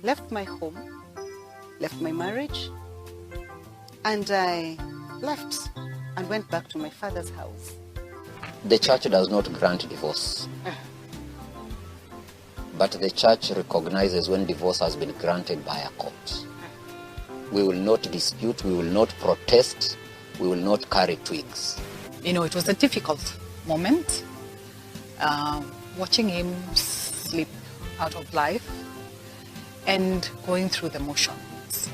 left my home, left my marriage, and I left and went back to my father's house. The church does not grant divorce. But the church recognizes when divorce has been granted by a court. We will not dispute, we will not protest, we will not carry twigs. You know, it was a difficult moment, watching him slip out of life and going through the motions.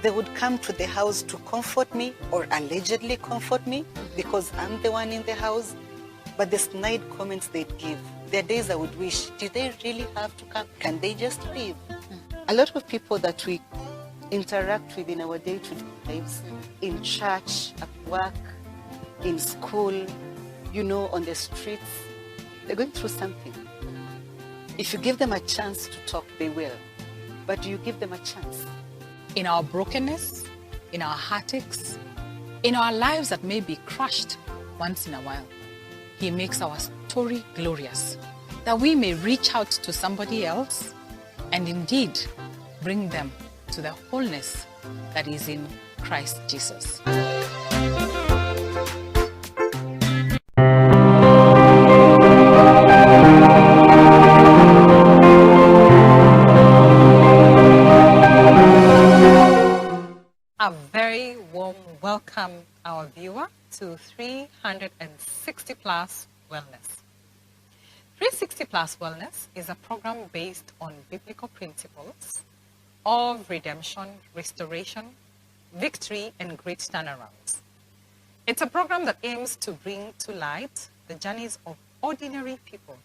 They would come to the house to comfort me or allegedly comfort me because I'm the one in the house. But the snide comments they'd give, there are days I would wish, do they really have to come? Can they just leave? A lot of people that we interact with in our day-to-day lives, in church, at work, in school, you know, on the streets, they're going through something. If you give them a chance to talk, they will. But do you give them a chance? In our brokenness, in our heartaches, in our lives that may be crushed once in a while, He makes our story glorious, that we may reach out to somebody else and indeed bring them to the wholeness that is in Christ Jesus. A very warm welcome, our viewer, to 360+ Wellness. 360+ Wellness is a program based on biblical principles of redemption, restoration, victory, and great turnarounds. It's a program that aims to bring to light the journeys of ordinary people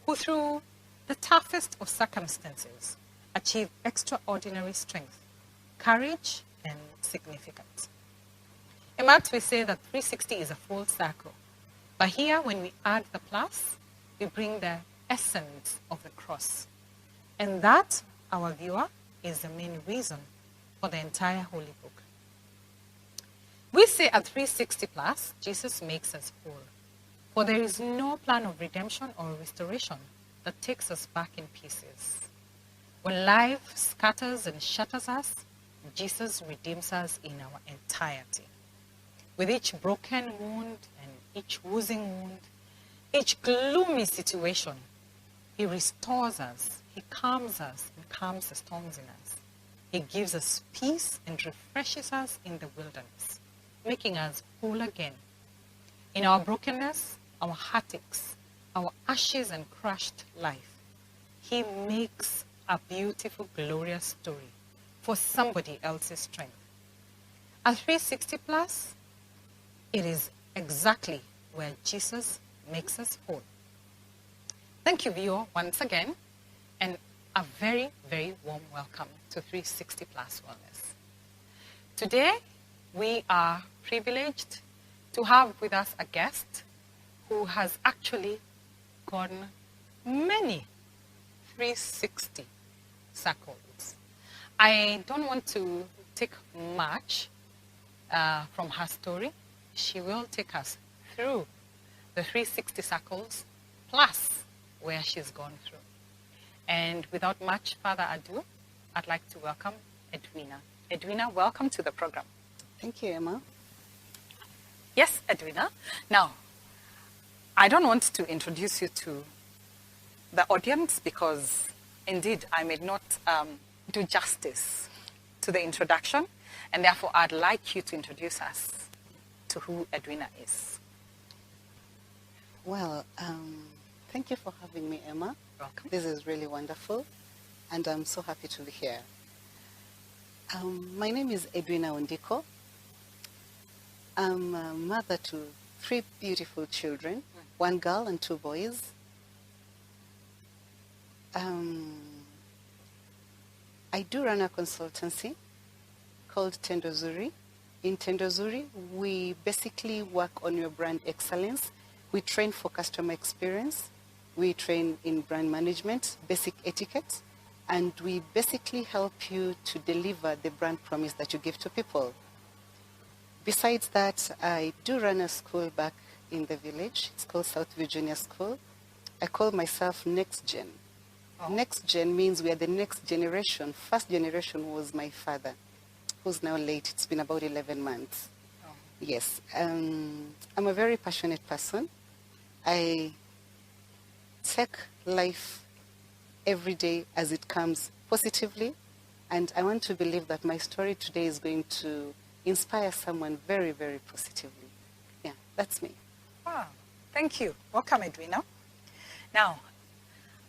who, through the toughest of circumstances, achieve extraordinary strength, courage, and significance. In Maths, we say that 360 is a full circle. But here, when we add the plus, we bring the essence of the cross. And that, our viewer, is the main reason for the entire Holy Book. We say at 360+, Jesus makes us whole. For there is no plan of redemption or restoration that takes us back in pieces. When life scatters and shatters us, Jesus redeems us in our entirety. With each broken wound and each oozing wound, each gloomy situation, He restores us, He calms us and calms the storms in us. He gives us peace and refreshes us in the wilderness, making us whole again. In our brokenness, our heartaches, our ashes and crushed life, He makes a beautiful, glorious story for somebody else's strength. At 360+, it is exactly where Jesus makes us whole. Thank you, viewer, once again, and a very, very warm welcome to 360+ Wellness. Today, we are privileged to have with us a guest who has actually gone many 360 circles. I don't want to take much from her story. She will take us through the 360 circles plus where she's gone through. And without much further ado, I'd like to welcome Edwina. Edwina, welcome to the program. Thank you, Emma. Yes, Edwina. Now, I don't want to introduce you to the audience because indeed I may not do justice to the introduction, and therefore I'd like you to introduce us to who Edwina is. Well, thank you for having me, Emma. Welcome. This is really wonderful, and I'm so happy to be here. My name is Edwina Ondiko. I'm a mother to 3 beautiful children, 1 girl and 2 boys. I do run a consultancy called Tendo Zuri. In Tendo Zuri, we basically work on your brand excellence. We train for customer experience. We train in brand management, basic etiquette, and we basically help you to deliver the brand promise that you give to people. Besides that, I do run a school back in the village. It's called South Virginia School. I call myself Next Gen. Oh. Next gen means we are the next generation. First generation was my father, who's now late. It's been about 11 months. Oh. Yes. I'm a very passionate person. I take life every day as it comes positively. And I want to believe that my story today is going to inspire someone very, very positively. Yeah, that's me. Wow. Thank you. Welcome, Edwina. Now,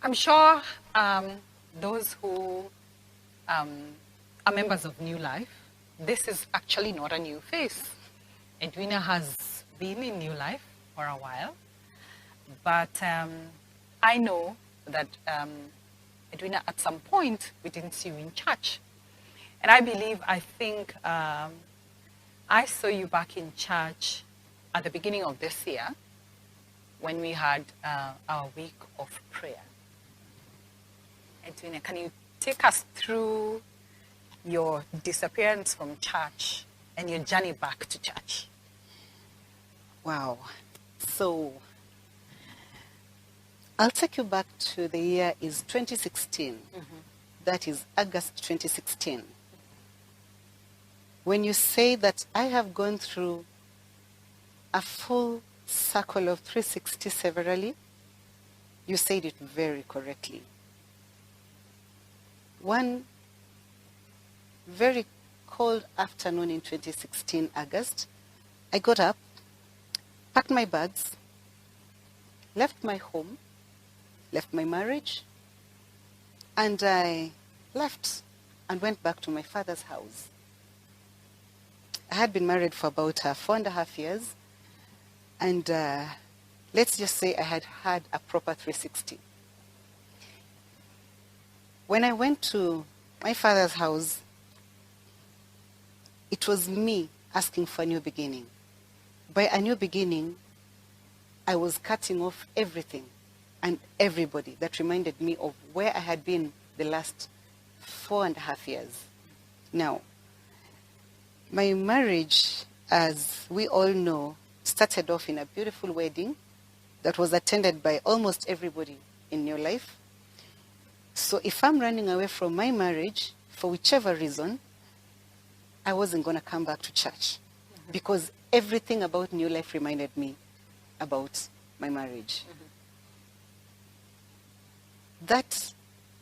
I'm sure those who are members of New Life, this is actually not a new face. Edwina has been in New Life for a while, but I know that Edwina, at some point, we didn't see you in church. And I think I saw you back in church at the beginning of this year when we had our week of prayer. Edwina, can you take us through your disappearance from church and your journey back to church? Wow. So I'll take you back to the year is 2016. That is August 2016. When you say that I have gone through a full circle of 360 severally, you said it very correctly. One very cold afternoon in 2016, August, I got up, packed my bags, left my home, left my marriage, and I left and went back to my father's house. I had been married for about 4.5 years, and let's just say I had had a proper 360. When I went to my father's house, it was me asking for a new beginning. By a new beginning, I was cutting off everything and everybody that reminded me of where I had been the last 4.5 years. Now, my marriage, as we all know, started off in a beautiful wedding that was attended by almost everybody in your life. So if I'm running away from my marriage, for whichever reason, I wasn't going to come back to church because everything about New Life reminded me about my marriage. That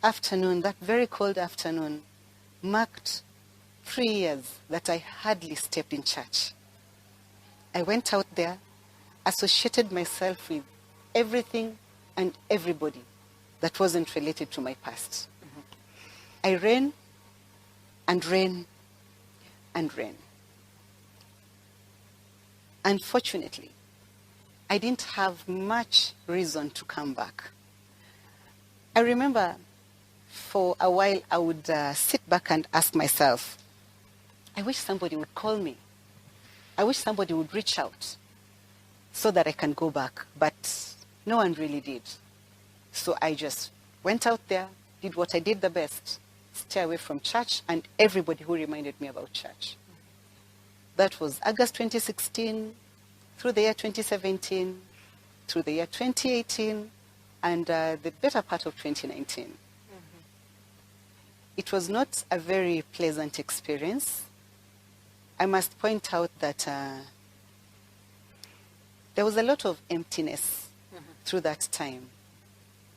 afternoon, that very cold afternoon, marked 3 years that I hardly stepped in church. I went out there, associated myself with everything and everybody that wasn't related to my past. I ran and ran and ran. Unfortunately, I didn't have much reason to come back. I remember for a while I would sit back and ask myself, I wish somebody would call me. I wish somebody would reach out so that I can go back. But no one really did. So I just went out there, did what I did the best, stay away from church and everybody who reminded me about church. That was August 2016, through the year 2017, through the year 2018, and the better part of 2019. It was not a very pleasant experience. I must point out that there was a lot of emptiness through that time.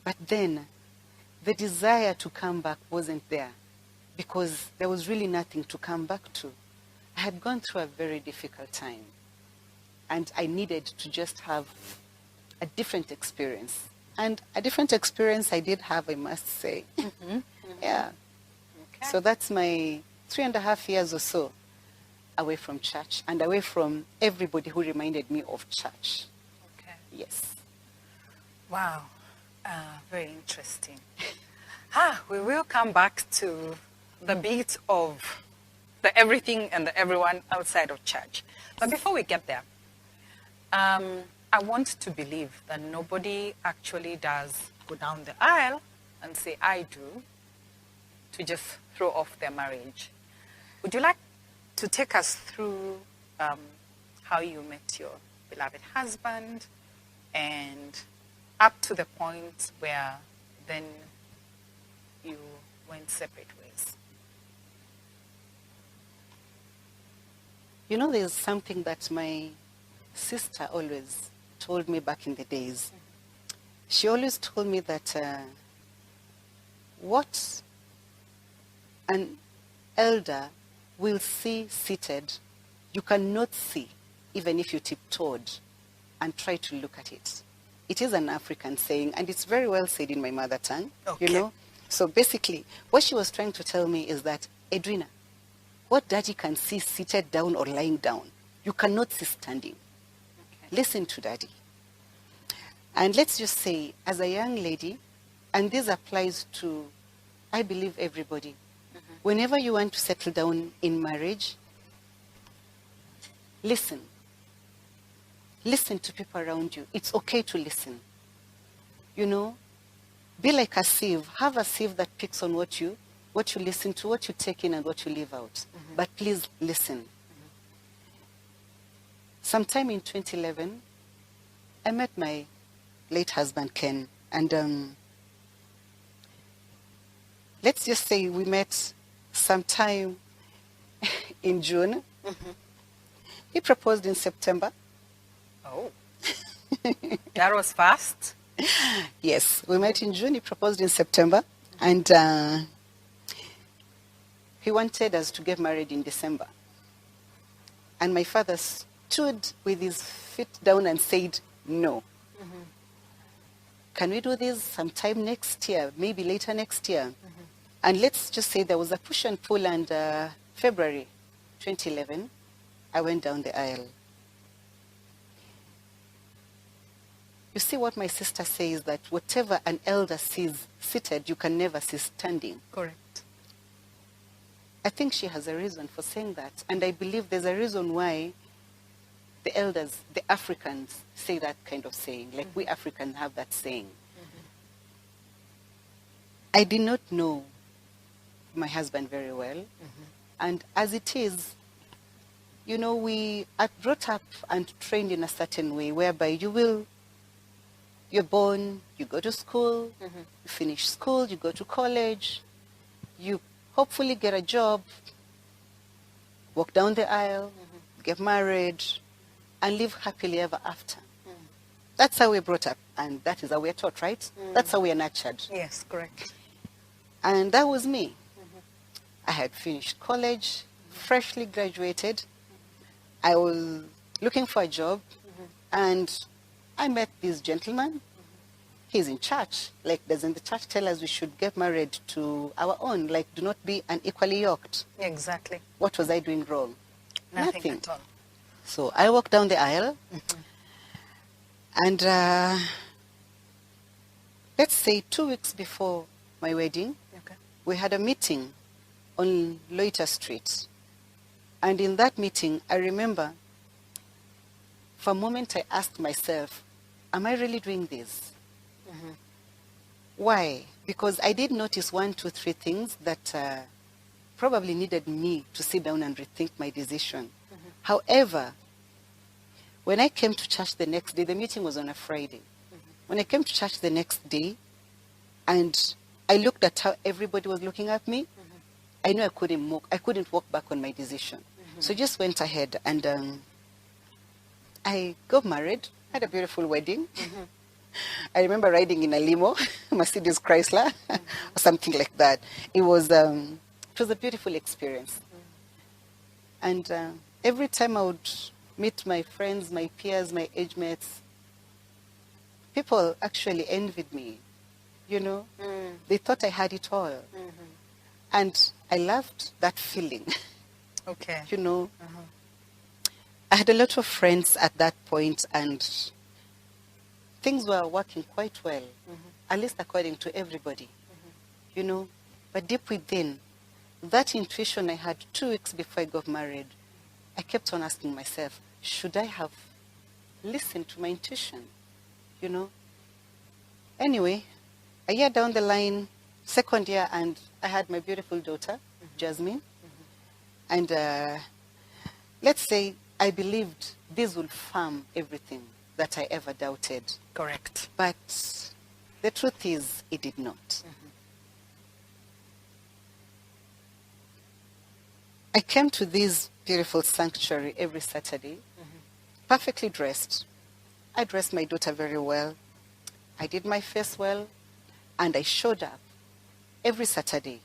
But then the desire to come back wasn't there because there was really nothing to come back to. I had gone through a very difficult time and I needed to just have a different experience. And a different experience I did have, I must say. Yeah. Okay. So that's my 3.5 years or so away from church and away from everybody who reminded me of church. Okay. Yes. Wow. Very interesting. We will come back to the bit of the everything and the everyone outside of church. But before we get there, I want to believe that nobody actually does go down the aisle and say, I do, to just throw off their marriage. Would you like to take us through how you met your beloved husband and up to the point where then you went separate ways? You know, there's something that my sister always told me back in the days. She always told me that what an elder will see seated, you cannot see, even if you tiptoed and try to look at it. It is an African saying, and it's very well said in my mother tongue, Okay. you know. So basically, what she was trying to tell me is that, Edwina, what daddy can see seated down or lying down, you cannot see standing. Okay. Listen to daddy. And let's just say, as a young lady, and this applies to, I believe, everybody, whenever you want to settle down in marriage, listen. Listen to people around you. It's okay to listen. You know, be like a sieve. Have a sieve that picks on what you listen to, what you take in and what you leave out. But please listen. Sometime in 2011, I met my late husband, Ken, and let's just say we met sometime in June. He proposed in September. Oh, that was fast. Yes, we met in June. He proposed in September, and he wanted us to get married in December. And my father stood with his feet down and said, no. Can we do this sometime next year, maybe later next year? And let's just say there was a push and pull, and February 2011, I went down the aisle. You see, what my sister says, that whatever an elder sees seated, you can never see standing. Correct. I think she has a reason for saying that. And I believe there's a reason why the elders, the Africans, say that kind of saying. Like we Africans have that saying. I did not know my husband very well. And as it is, you know, we are brought up and trained in a certain way whereby you're born, you go to school, you finish school, you go to college, you hopefully get a job, walk down the aisle, get married, and live happily ever after. That's how we're brought up, and that is how we're taught, right? That's how we are nurtured. Yes, correct. And that was me. I had finished college, freshly graduated. I was looking for a job, and I met this gentleman. He's in church. Like, doesn't the church tell us we should get married to our own? Like, do not be unequally yoked. Exactly. What was I doing wrong? Nothing at all. So I walked down the aisle, and let's say 2 weeks before my wedding, Okay. we had a meeting on Loiter Street. And in that meeting, I remember, for a moment I asked myself, am I really doing this? Why? Because I did notice 1, 2, 3 things that probably needed me to sit down and rethink my decision. However, when I came to church the next day, the meeting was on a Friday. When I came to church the next day, and I looked at how everybody was looking at me, I knew I couldn't walk back on my decision. So I just went ahead, and I got married, had a beautiful wedding. I remember riding in a limo, Mercedes Chrysler, or something like that. It was a beautiful experience. And every time I would meet my friends, my peers, my age mates, people actually envied me, you know. They thought I had it all. And I loved that feeling. Okay. You know. I had a lot of friends at that point, and things were working quite well, at least according to everybody, you know. But deep within, that intuition I had 2 weeks before I got married, I kept on asking myself, should I have listened to my intuition, you know? Anyway, a year down the line, second year, and I had my beautiful daughter, Jasmine. And let's say I believed this would farm everything that I ever doubted. Correct. But the truth is, it did not. I came to this beautiful sanctuary every Saturday, perfectly dressed. I dressed my daughter very well. I did my face well, and I showed up every Saturday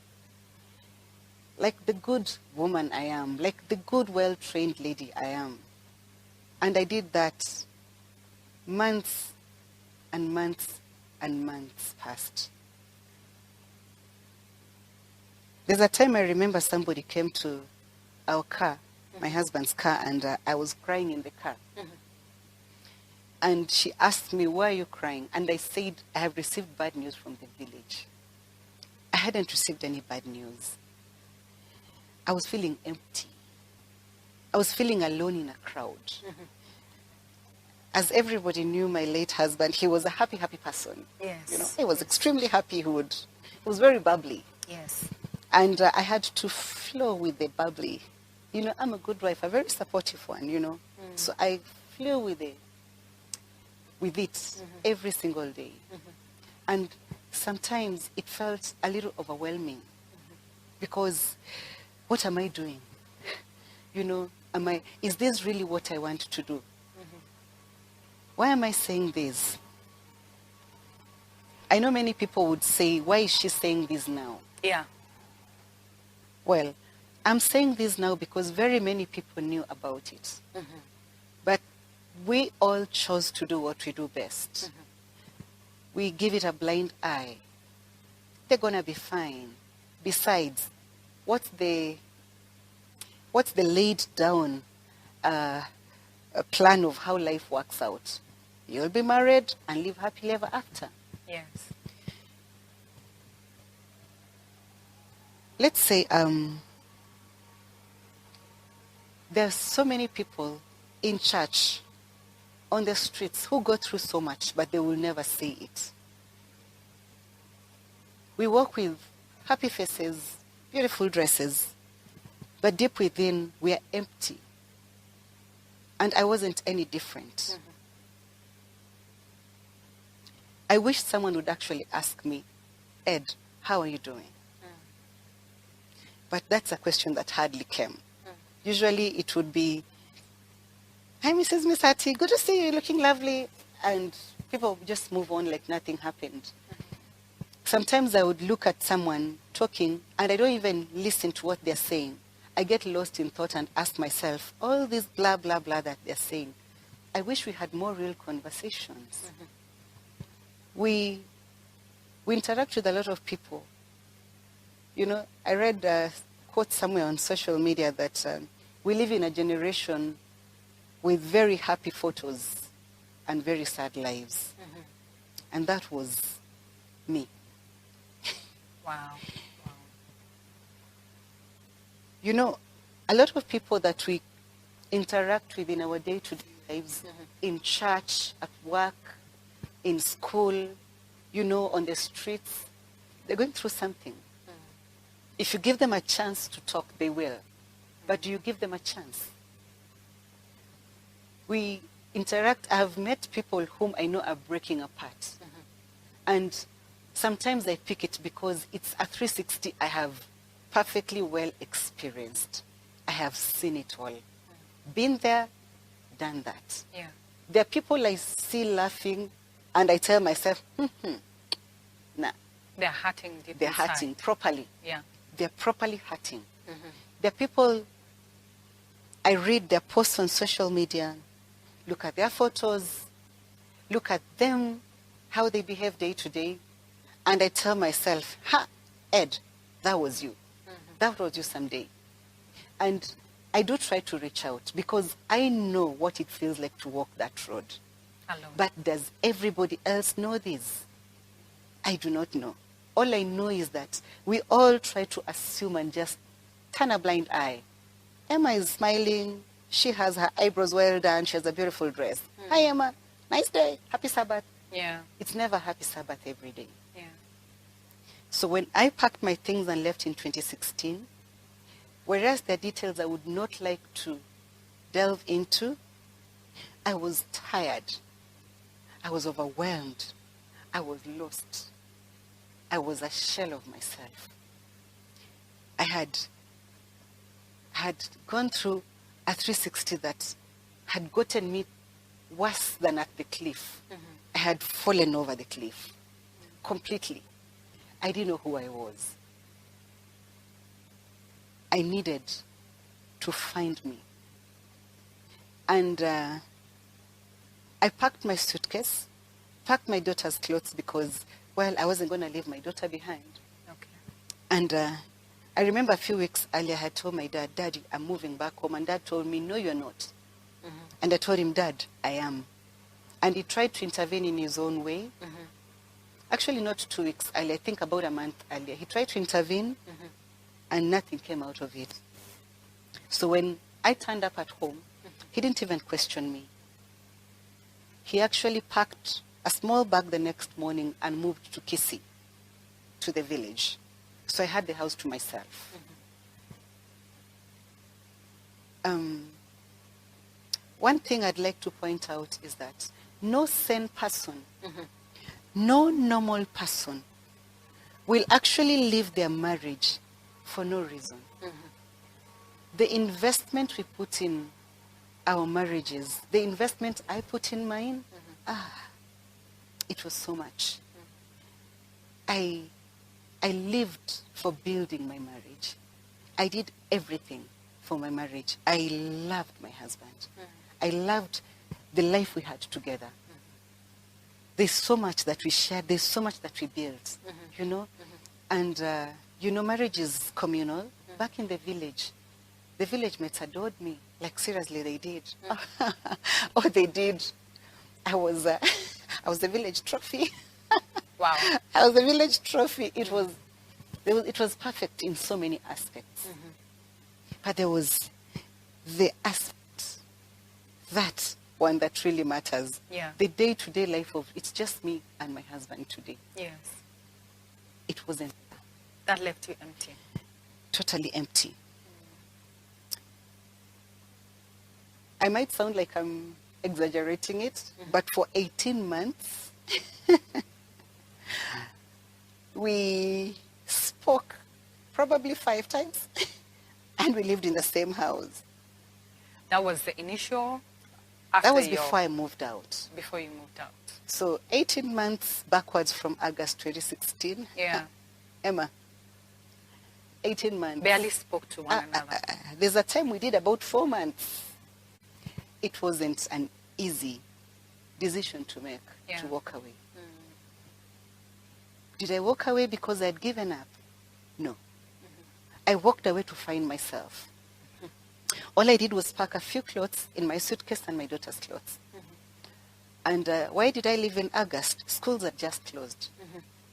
like the good woman I am, like the good, well-trained lady I am. And I did that. Months and months and months passed. There's a time I remember somebody came to our car, my husband's car, and I was crying in the car. And she asked me, why are you crying? And I said, I have received bad news from the village. I hadn't received any bad news. I was feeling empty. I was feeling alone in a crowd. As everybody knew my late husband, he was a happy, happy person. Yes. You know, he was extremely happy. He was very bubbly. Yes. And I had to flow with the bubbly. You know, I'm a good wife, a very supportive one, you know. So I flew with it every single day. And sometimes it felt a little overwhelming because what am I doing? You know, is this really what I want to do? Why am I saying this? I know many people would say, why is she saying this now? Yeah. Well, I'm saying this now because very many people knew about it. But we all chose to do what we do best. We give it a blind eye. They're going to be fine. Besides, what's the laid down a plan of how life works out? You'll be married and live happily ever after. Yes. Let's say there's so many people in church, on the streets, who go through so much, but they will never say it. We walk with happy faces, beautiful dresses, but deep within, we are empty. And I wasn't any different. I wish someone would actually ask me, Ed, how are you doing? But that's a question that hardly came. Usually it would be, hi, Mrs. Misati, good to see you, looking lovely. And people would just move on like nothing happened. Sometimes I would look at someone talking and I don't even listen to what they're saying. I get lost in thought and ask myself, all this blah, blah, blah that they're saying, I wish we had more real conversations. We interact with a lot of people. You know, I read a quote somewhere on social media that we live in a generation with very happy photos and very sad lives. And that was me. Wow. You know, a lot of people that we interact with in our day-to-day lives, in church, at work, in school, you know, on the streets, they're going through something. If you give them a chance to talk, they will. But do you give them a chance? We interact. I've met people whom I know are breaking apart. And sometimes I pick it because it's a 360 I have perfectly well experienced. I have seen it all. Been there, done that. Yeah. There are people I see laughing and I tell myself, nah. They're hurting deep They're inside. hurting properly. Yeah. They're properly hurting. There are people, I read their posts on social media, look at their photos, look at them, how they behave day to day, and I tell myself, Ed, that was you. That was you someday. And I do try to reach out because I know what it feels like to walk that road. Alone. But does everybody else know this? I do not know. All I know is that we all try to assume and just turn a blind eye. Emma is smiling. She has her eyebrows well done. She has a beautiful dress. Hi, Emma. Nice day. Happy Sabbath. Yeah. It's never happy Sabbath every day. Yeah. So when I packed my things and left in 2016, whereas there are details I would not like to delve into, I was tired. I was overwhelmed. I was lost. I was a shell of myself. I had had gone through a 360 that had gotten me worse than at the cliff. I had fallen over the cliff completely. I didn't know who I was. I needed to find me. And I packed my suitcase, packed my daughter's clothes because, well, I wasn't going to leave my daughter behind. Okay. And I remember a few weeks earlier, I had told my dad, Daddy, I'm moving back home. And Dad told me, no, you're not. And I told him, Dad, I am. And he tried to intervene in his own way. Actually, not 2 weeks earlier, I think about a month earlier. He tried to intervene, and nothing came out of it. So when I turned up at home, he didn't even question me. He actually packed a small bag the next morning and moved to Kisii, to the village. So I had the house to myself. One thing I'd like to point out is that no sane person, no normal person will actually leave their marriage for no reason. The investment we put in our marriages, the investment I put in mine, it was so much. I lived for building my marriage. I did everything for my marriage. I loved my husband. I loved the life we had together. There's so much that we shared. There's so much that we built, you know. And, you know, marriage is communal. Back in the village mates adored me. Like, seriously, they did. Oh, they did. I was the village trophy. Wow. I was the village trophy. It was perfect in so many aspects. But there was the aspect, that one that really matters. Yeah. The day-to-day life of, it's just me and my husband today. Yes. It wasn't. That left you empty. Totally empty. I might sound like I'm exaggerating it, but for 18 months, we spoke probably 5 times, and we lived in the same house. That was the initial? That was before I moved out. Before you moved out. So 18 months backwards from August 2016. Yeah. Emma, 18 months. Barely spoke to one another. There's a time we did about 4 months. It wasn't an easy decision to make, to walk away. Did I walk away because I'd given up? No. I walked away to find myself. All I did was pack a few clothes in my suitcase and my daughter's clothes. And why did I leave in August? Schools had just closed.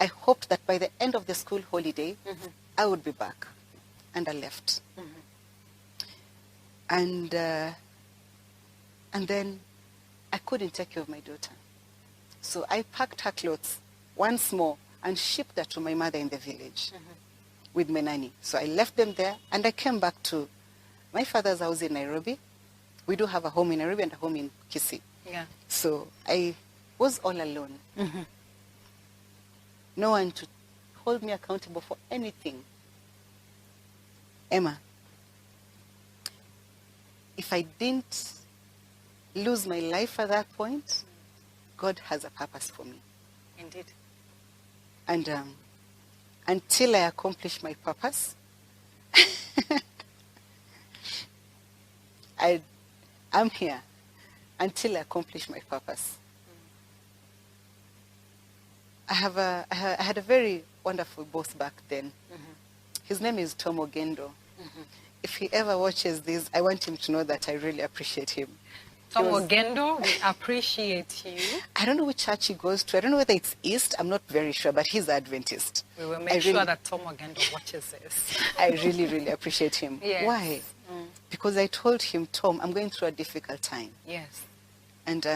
I hoped that by the end of the school holiday, I would be back. And I left. And then I couldn't take care of my daughter. So I packed her clothes once more and shipped her to my mother in the village with my nanny. So I left them there and I came back to my father's house in Nairobi. We do have a home in Nairobi and a home in Kisii. Yeah. So I was all alone. No one to hold me accountable for anything. Emma, if I didn't lose my life at that point, God has a purpose for me. Indeed. And until I accomplish my purpose, I'm here until I accomplish my purpose. I had a very wonderful boss back then. His name is Tom Ogendo. If he ever watches this, I want him to know that I really appreciate him. Tom Ogendo, we appreciate you. I don't know which church he goes to. I don't know whether it's East. I'm not very sure, but he's Adventist. We will make sure that Tom Ogendo watches this. I really, really appreciate him. Yes. Why? Because I told him, Tom, I'm going through a difficult time. Yes. And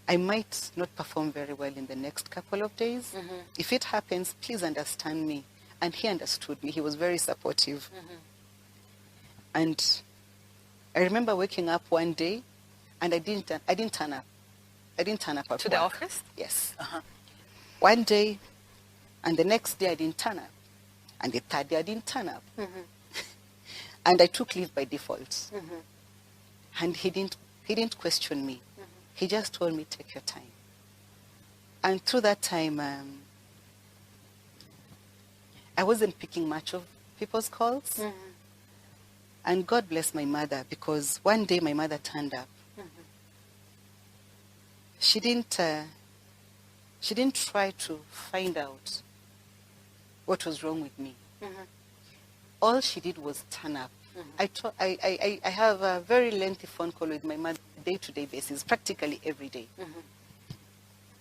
I might not perform very well in the next couple of days. If it happens, please understand me. And he understood me. He was very supportive. And I remember waking up one day, and I didn't turn up. I didn't turn up at To work. the office? Yes. One day, and the next day I didn't turn up. And the third day I didn't turn up. And I took leave by default. And he didn't question me. He just told me, take your time. And through that time, I wasn't picking much of people's calls. And God bless my mother, because one day my mother turned up. She didn't try to find out what was wrong with me. All she did was turn up. I have a very lengthy phone call with my mother day-to-day basis, practically every day.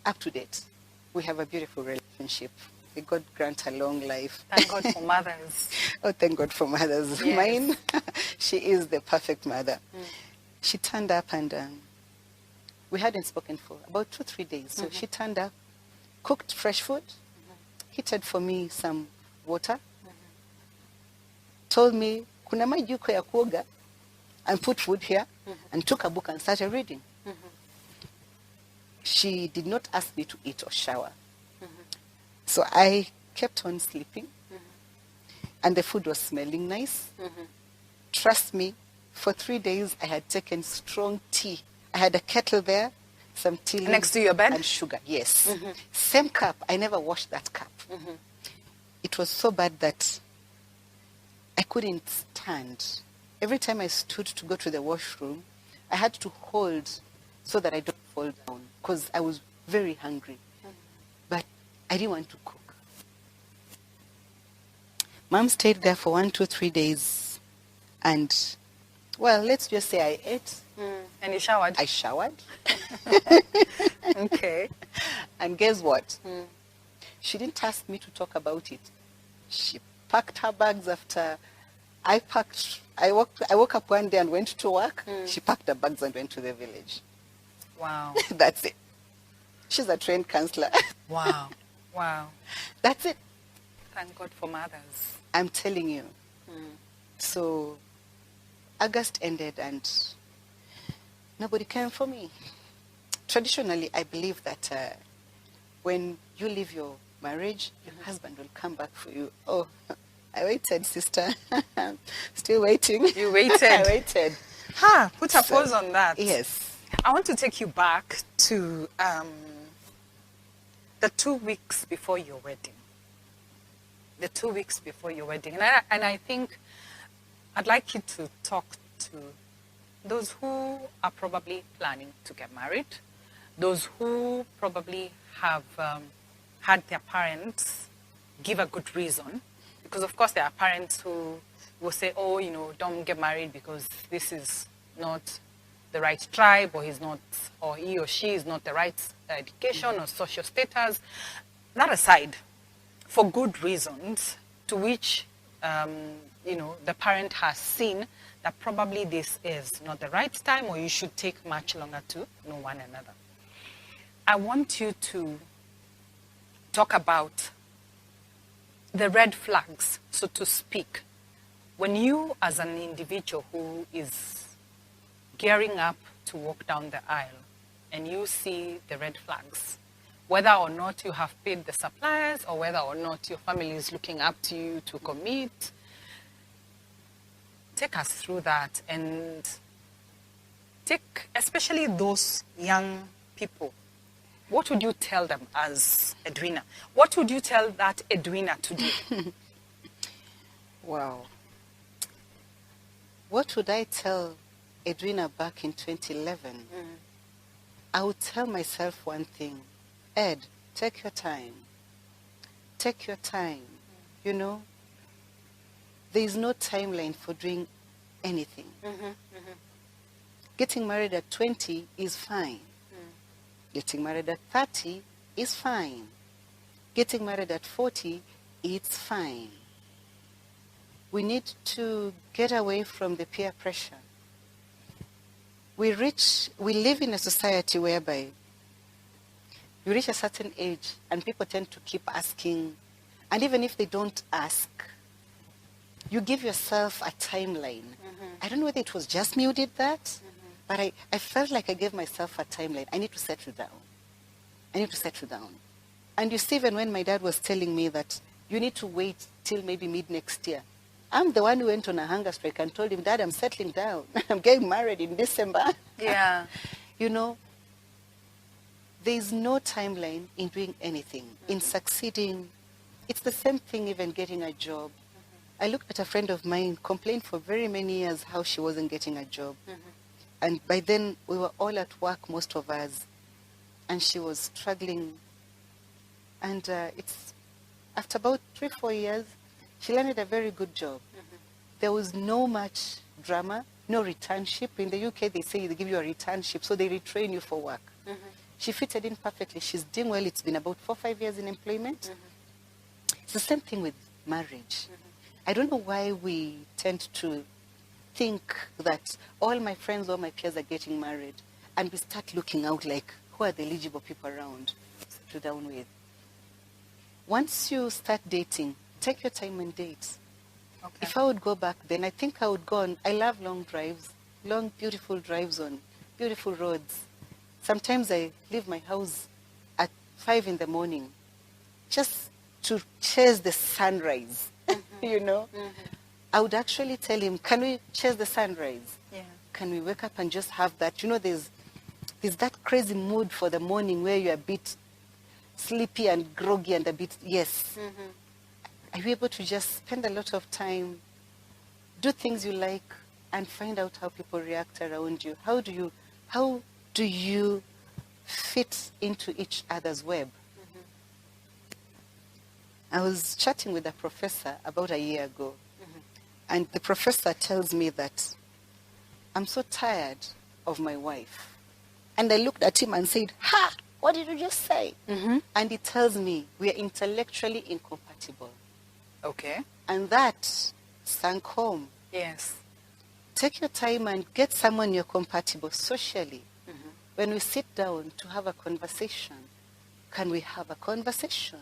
Up to date. We have a beautiful relationship. May God grant a long life. Thank God for mothers. Oh, thank God for mothers. Yes. Mine, she is the perfect mother. She turned up and we hadn't spoken for about 2-3 days. So she turned up, cooked fresh food, heated for me some water, told me, kuna maji yuko ya kuoga, and put food here, and took a book and started reading. She did not ask me to eat or shower. So I kept on sleeping, and the food was smelling nice. Trust me, for 3 days I had taken strong tea. I had a kettle there, some tea leaves Next to your bed? and sugar. Yes. Same cup. I never washed that cup. It was so bad that I couldn't stand. Every time I stood to go to the washroom, I had to hold so that I don't fall down, because I was very hungry. But I didn't want to cook. Mom stayed there for 1, 2, 3 days. And, well, let's just say I ate. And you showered? I showered. Okay. And guess what? She didn't ask me to talk about it. She packed her bags after I packed. I woke up one day and went to work. She packed her bags and went to the village. Wow. That's it. She's a trained counselor. Wow. Wow. That's it. Thank God for mothers. I'm telling you. So August ended and nobody came for me. Traditionally, I believe that when you leave your marriage, your husband will come back for you. Oh, I waited, sister. Still waiting. You waited? I waited. Put a pause on that. Yes. I want to take you back to the 2 weeks before your wedding. The 2 weeks before your wedding. And I think I'd like you to talk to those who are probably planning to get married, those who probably have had their parents give a good reason. Because, of course, there are parents who will say, oh, don't get married because this is not the right tribe, or he or she is not the right education or social status. That aside, for good reasons, to which, the parent has seen that probably this is not the right time, or you should take much longer to know one another. I want you to talk about the red flags, so to speak, when you as an individual who is gearing up to walk down the aisle and you see the red flags, whether or not you have paid the suppliers or whether or not your family is looking up to you to commit, take us through that, and take especially those young people. What would you tell them as Edwina? What would you tell that Edwina to do? Wow. What would I tell Edwina back in 2011? I would tell myself one thing. Ed, take your time. Take your time. There is no timeline for doing anything. Getting married at 20 is fine. Getting married at 30 is fine. Getting married at 40, it's fine. We need to get away from the peer pressure. We live in a society whereby you reach a certain age and people tend to keep asking, and even if they don't ask, you give yourself a timeline. I don't know whether it was just me who did that, but I felt like I gave myself a timeline. I need to settle down. And you see, even when my dad was telling me that you need to wait till maybe mid next year I'm the one who went on a hunger strike and told him, Dad, I'm settling down. I'm getting married in December. Yeah. You know, there is no timeline in doing anything, in succeeding. It's the same thing even getting a job. I looked at a friend of mine, complained for very many years how she wasn't getting a job. And by then, we were all at work, most of us, and she was struggling. And it's after about 3-4 years, she landed a very good job. There was no much drama, no returnship. In the UK, they say they give you a returnship, so they retrain you for work. She fitted in perfectly. She's doing well. It's been about 4-5 years in employment. It's the same thing with marriage. I don't know why we tend to think that all my friends, all my peers are getting married, and we start looking out like, who are the eligible people around to settle down with? Once you start dating, take your time and date. Okay. If I would go back then, I think I would go on. I love long drives, long, beautiful drives on beautiful roads. Sometimes I leave my house at 5 in the morning just to chase the sunrise, you know. I would actually tell him, can we chase the sunrise? Yeah. Can we wake up and just have that? You know, there's that crazy mood for the morning where you're a bit sleepy and groggy and a bit, yes. Are you able to just spend a lot of time, do things you like, and find out how people react around you? How do you fit into each other's web? I was chatting with a professor about a year ago, and the professor tells me that I'm so tired of my wife. And I looked at him and said, ha, what did you just say? And he tells me we are intellectually incompatible. Okay. And that sank home. Yes. Take your time and get someone you're compatible socially. When we sit down to have a conversation, can we have a conversation?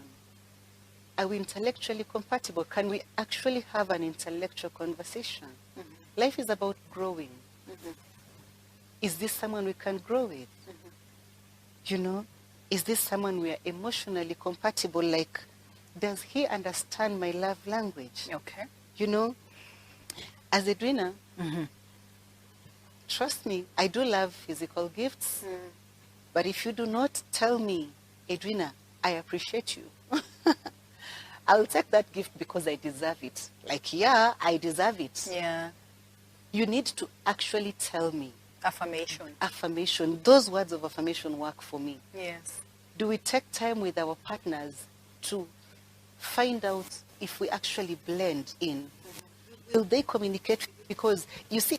Are we intellectually compatible? Can we actually have an intellectual conversation? Life is about growing. Is this someone we can grow with? You know, is this someone we are emotionally compatible? Like, does he understand my love language? Okay. You know, as Edwina, trust me, I do love physical gifts. But if you do not tell me, Edwina, I appreciate you, I'll take that gift because I deserve it. Like, yeah, I deserve it. Yeah. You need to actually tell me. Affirmation. Affirmation. Those words of affirmation work for me. Yes. Do we take time with our partners to find out if we actually blend in? Will they communicate? Because you see,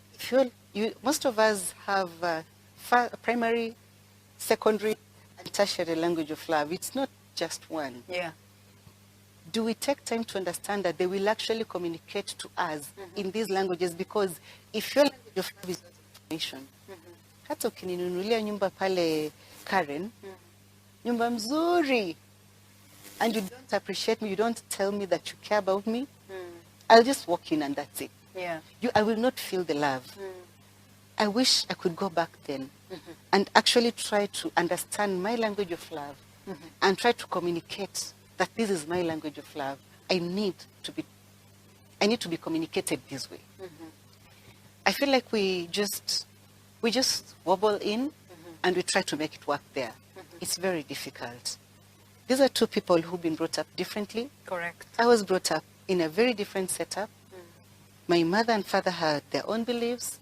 most of us have primary, secondary, and tertiary language of love. It's not just one. Yeah. Do we take time to understand that they will actually communicate to us in these languages? Because if your language of love is not information, hata ukininunulia nyumba pale Karen, nyumba mzuri, and you don't appreciate me, you don't tell me that you care about me, I'll just walk in and that's it. Yeah. I will not feel the love. I wish I could go back then and actually try to understand my language of love and try to communicate that this is my language of love. I need to be communicated this way. I feel like we just wobble in and we try to make it work there. It's very difficult. These are two people who've been brought up differently. Correct. I was brought up in a very different setup. My mother and father had their own beliefs.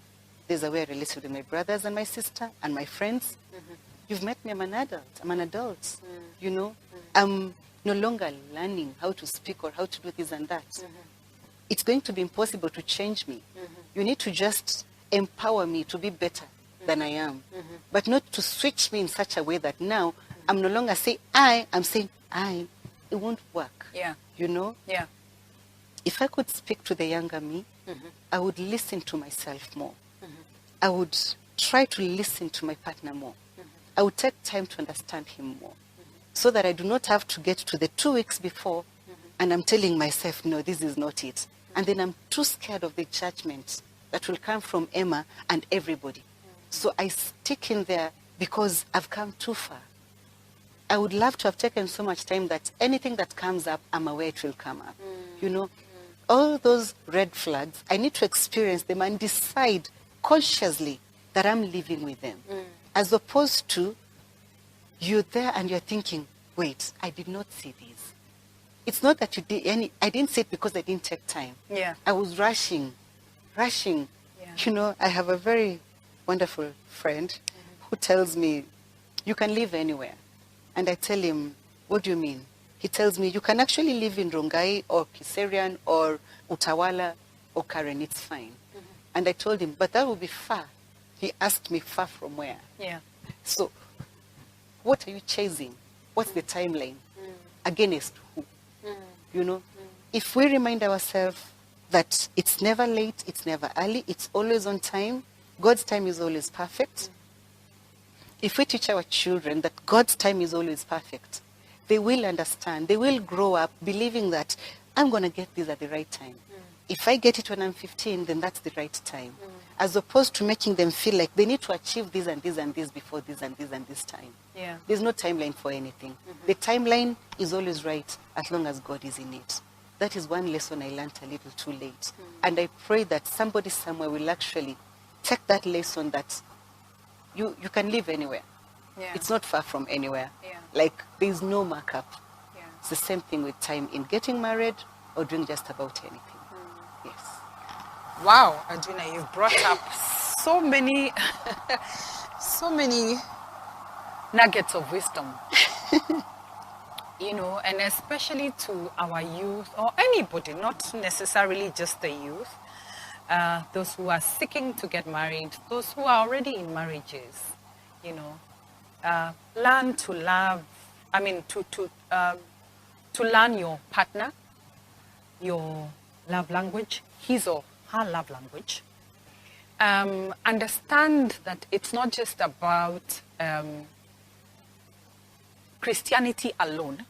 There's a way I relate with my brothers and my sister and my friends. You've met me, I'm an adult. I'm an adult. You know, I'm no longer learning how to speak or how to do this and that. It's going to be impossible to change me. You need to just empower me to be better than I am, but not to switch me in such a way that now I'm no longer saying I, I'm saying I. It won't work. Yeah. You know? Yeah. If I could speak to the younger me, I would listen to myself more. I would try to listen to my partner more. I would take time to understand him more, so that I do not have to get to the 2 weeks before and I'm telling myself, no, this is not it. And then I'm too scared of the judgment that will come from Emma and everybody. So I stick in there because I've come too far. I would love to have taken so much time that anything that comes up, I'm aware it will come up. You know, all those red flags, I need to experience them and decide consciously that I'm living with them. As opposed to you're there and you're thinking, wait, I did not see these. It's not that you did I didn't say it because I didn't take time. Yeah. I was rushing. Yeah. You know, I have a very wonderful friend who tells me, you can live anywhere. And I tell him, what do you mean? He tells me, you can actually live in Rongai or Kiserian or Utawala or Karen, it's fine. And I told him, but that would be far. He asked me, far from where? Yeah. So, what are you chasing? What's the timeline? Against who? You know, if we remind ourselves that it's never late, it's never early, it's always on time, God's time is always perfect. If we teach our children that God's time is always perfect, they will understand, they will grow up believing that I'm going to get this at the right time. If I get it when I'm 15, then that's the right time. As opposed to making them feel like they need to achieve this and this and this before this and this and this time. Yeah. There's no timeline for anything. The timeline is always right as long as God is in it. That is one lesson I learned a little too late. And I pray that somebody somewhere will actually take that lesson that you can live anywhere. Yeah. It's not far from anywhere. Yeah. Like, there's no markup. Yeah. It's the same thing with time in getting married or doing just about anything. Yes. Wow, Edwina, you've brought up so many, so many nuggets of wisdom. You know, and especially to our youth or anybody, not necessarily just the youth, those who are seeking to get married, those who are already in marriages, you know, learn to love, to learn your partner, your love language, his or her love language. Understand that it's not just about Christianity alone,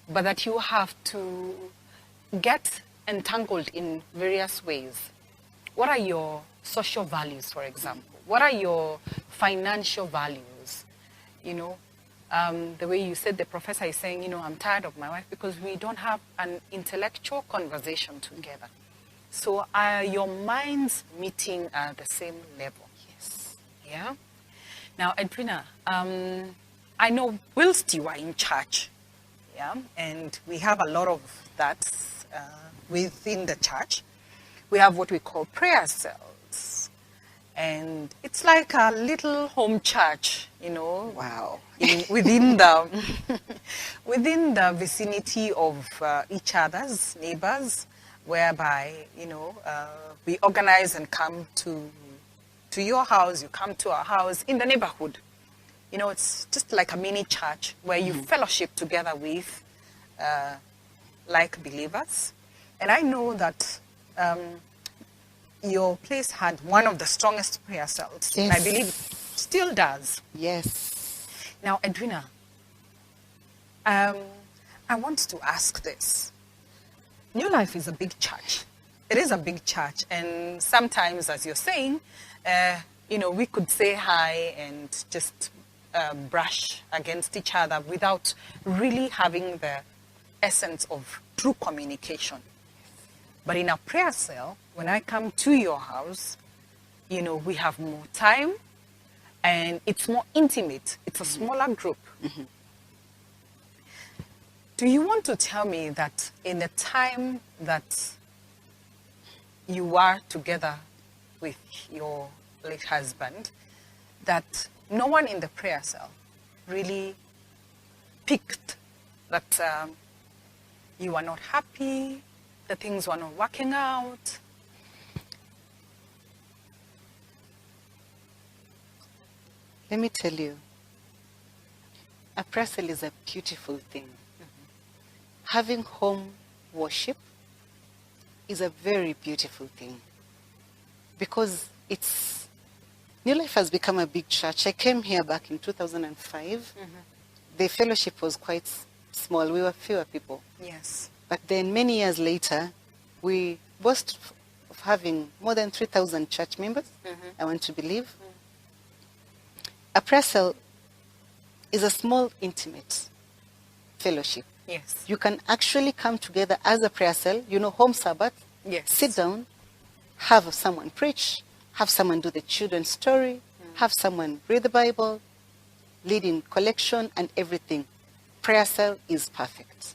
but that you have to get entangled in various ways. What are your social values, for example? What are your financial values? You know, the way you said the professor is saying, you know, I'm tired of my wife because we don't have an intellectual conversation together. So are your minds meeting at the same level? Yes. Yeah? Now, Edwina, I know whilst you are in church, yeah, and we have a lot of that within the church, we have what we call prayer cells. And it's like a little home church, you know. Wow. Within the within the vicinity of each other's neighbors, whereby, you know, we organize and come to your house, you come to our house in the neighborhood. You know, it's just like a mini church where you fellowship together with like believers. And I know that your place had one of the strongest prayer cells. Yes. And I believe it still does. Yes. Now, Edwina, I want to ask this. New Life is a big church. It is a big church. And sometimes, as you're saying, you know, we could say hi and just brush against each other without really having the essence of true communication. But in a prayer cell, when I come to your house, you know, we have more time and it's more intimate. It's a smaller group. Do you want to tell me that in the time that you are together with your late husband, that no one in the prayer cell really picked that you were not happy, that things were not working out? Let me tell you, a prayer cell is a beautiful thing. Having home worship is a very beautiful thing because New Life has become a big church. I came here back in 2005. The fellowship was quite small. We were fewer people. Yes. But then many years later, we boast of having more than 3,000 church members, I want to believe. A prayer cell is a small, intimate fellowship Yes. You can actually come together as a prayer cell, home Sabbath, Yes. sit down, have someone preach, have someone do the children's story, have someone read the Bible, lead in collection and everything. Prayer cell is perfect.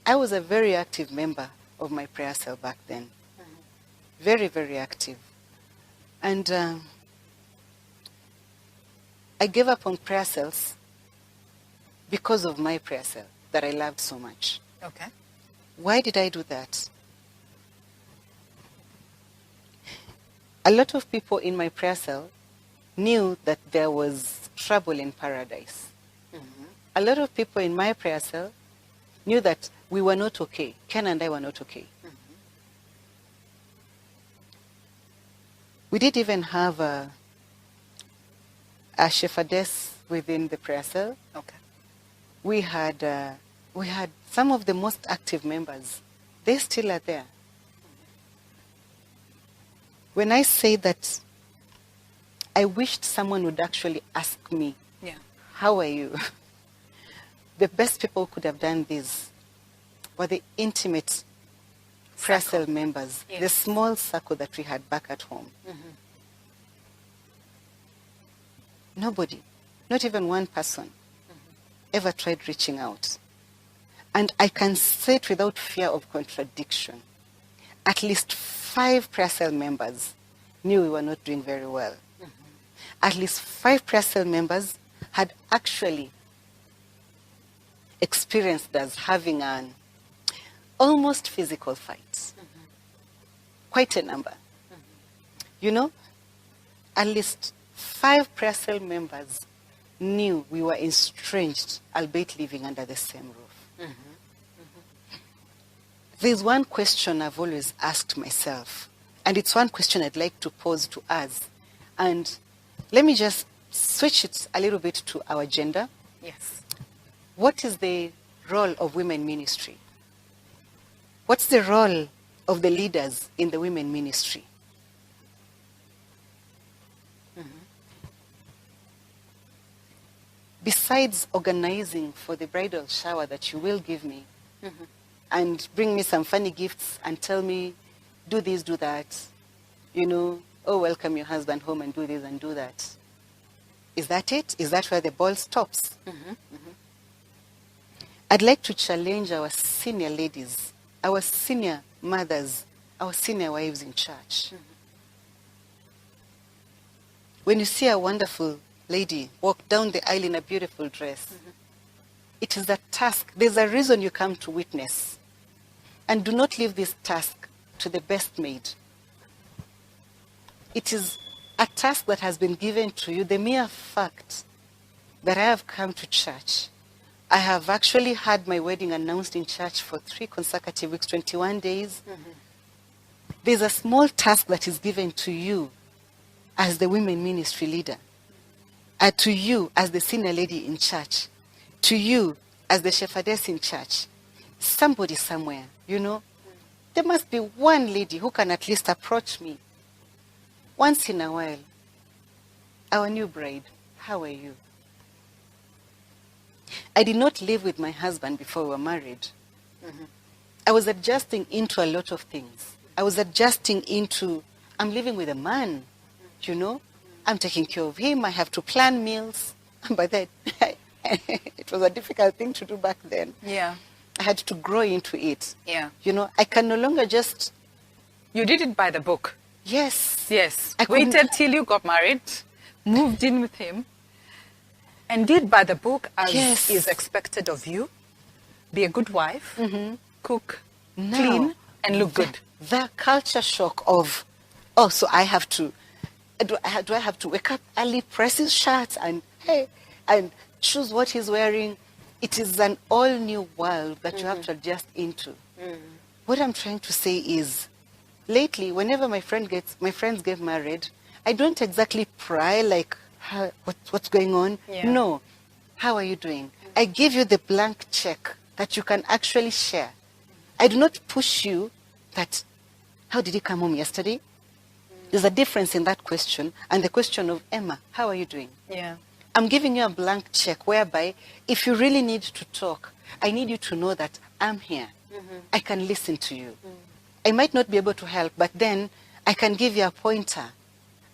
I was a very active member of my prayer cell back then. Very, very active. And I gave up on prayer cells because of my prayer cell that I loved so much. Okay. Why did I do that? A lot of people in my prayer cell knew that there was trouble in paradise. A lot of people in my prayer cell knew that we were not okay. Ken and I were not okay. We did even have a shepherdess within the prayer cell. Okay. We had some of the most active members. They still are there. When I say that, I wished someone would actually ask me, Yeah. how are you? The best people who could have done this were the intimate prayer cell members, Yes. the small circle that we had back at home. Nobody, not even one person, ever tried reaching out. And I can say it without fear of contradiction. At least 5 prayer cell members knew we were not doing very well. At least 5 prayer cell members had actually experienced us having an almost physical fight. Quite a number. At least 5 prayer cell members knew we were estranged, albeit living under the same roof. There's one question I've always asked myself, and it's one question I'd like to pose to us. And let me just switch it a little bit to our gender. Yes. What is the role of women ministry? What's the role of the leaders in the women ministry? Besides organizing for the bridal shower that you will give me, and bring me some funny gifts and tell me, do this, do that, welcome your husband home and do this and do that. Is that it? Is that where the ball stops? I'd like to challenge our senior ladies, our senior mothers, our senior wives in church. When you see a wonderful lady walk down the aisle in a beautiful dress, it is a task. There's a reason you come to witness. And do not leave this task to the best maid. It is a task that has been given to you. The mere fact that I have come to church, I have actually had my wedding announced in church for 3 consecutive weeks, 21 days. There's a small task that is given to you as the women ministry leader, to you as the senior lady in church, to you as the shepherdess in church. Somebody somewhere, there must be one lady who can at least approach me once in a while. Our new bride, how are you? I did not live with my husband before we were married. I was adjusting into a lot of things. I was adjusting into, I'm living with a man, I'm taking care of him. I have to plan meals. But then, it was a difficult thing to do back then. Yeah. I had to grow into it. Yeah. I can no longer just... You did it by the book. Yes. Yes. I couldn't- Waited till you got married, moved in with him, and did by the book as Yes. is expected of you. Be a good wife, cook, Now, clean, and look good. The culture shock of, so I have to... Do I have to wake up early, press his shirts, and choose what he's wearing? It is an all-new world that you have to adjust into. What I'm trying to say is, lately, whenever my friends get married, I don't exactly pry like, what's going on? Yeah. No. How are you doing? I give you the blank check that you can actually share. I do not push you that, how did he come home yesterday? There's a difference in that question and the question of, Emma, how are you doing? Yeah. I'm giving you a blank check whereby if you really need to talk, I need you to know that I'm here. I can listen to you. I might not be able to help, but then I can give you a pointer.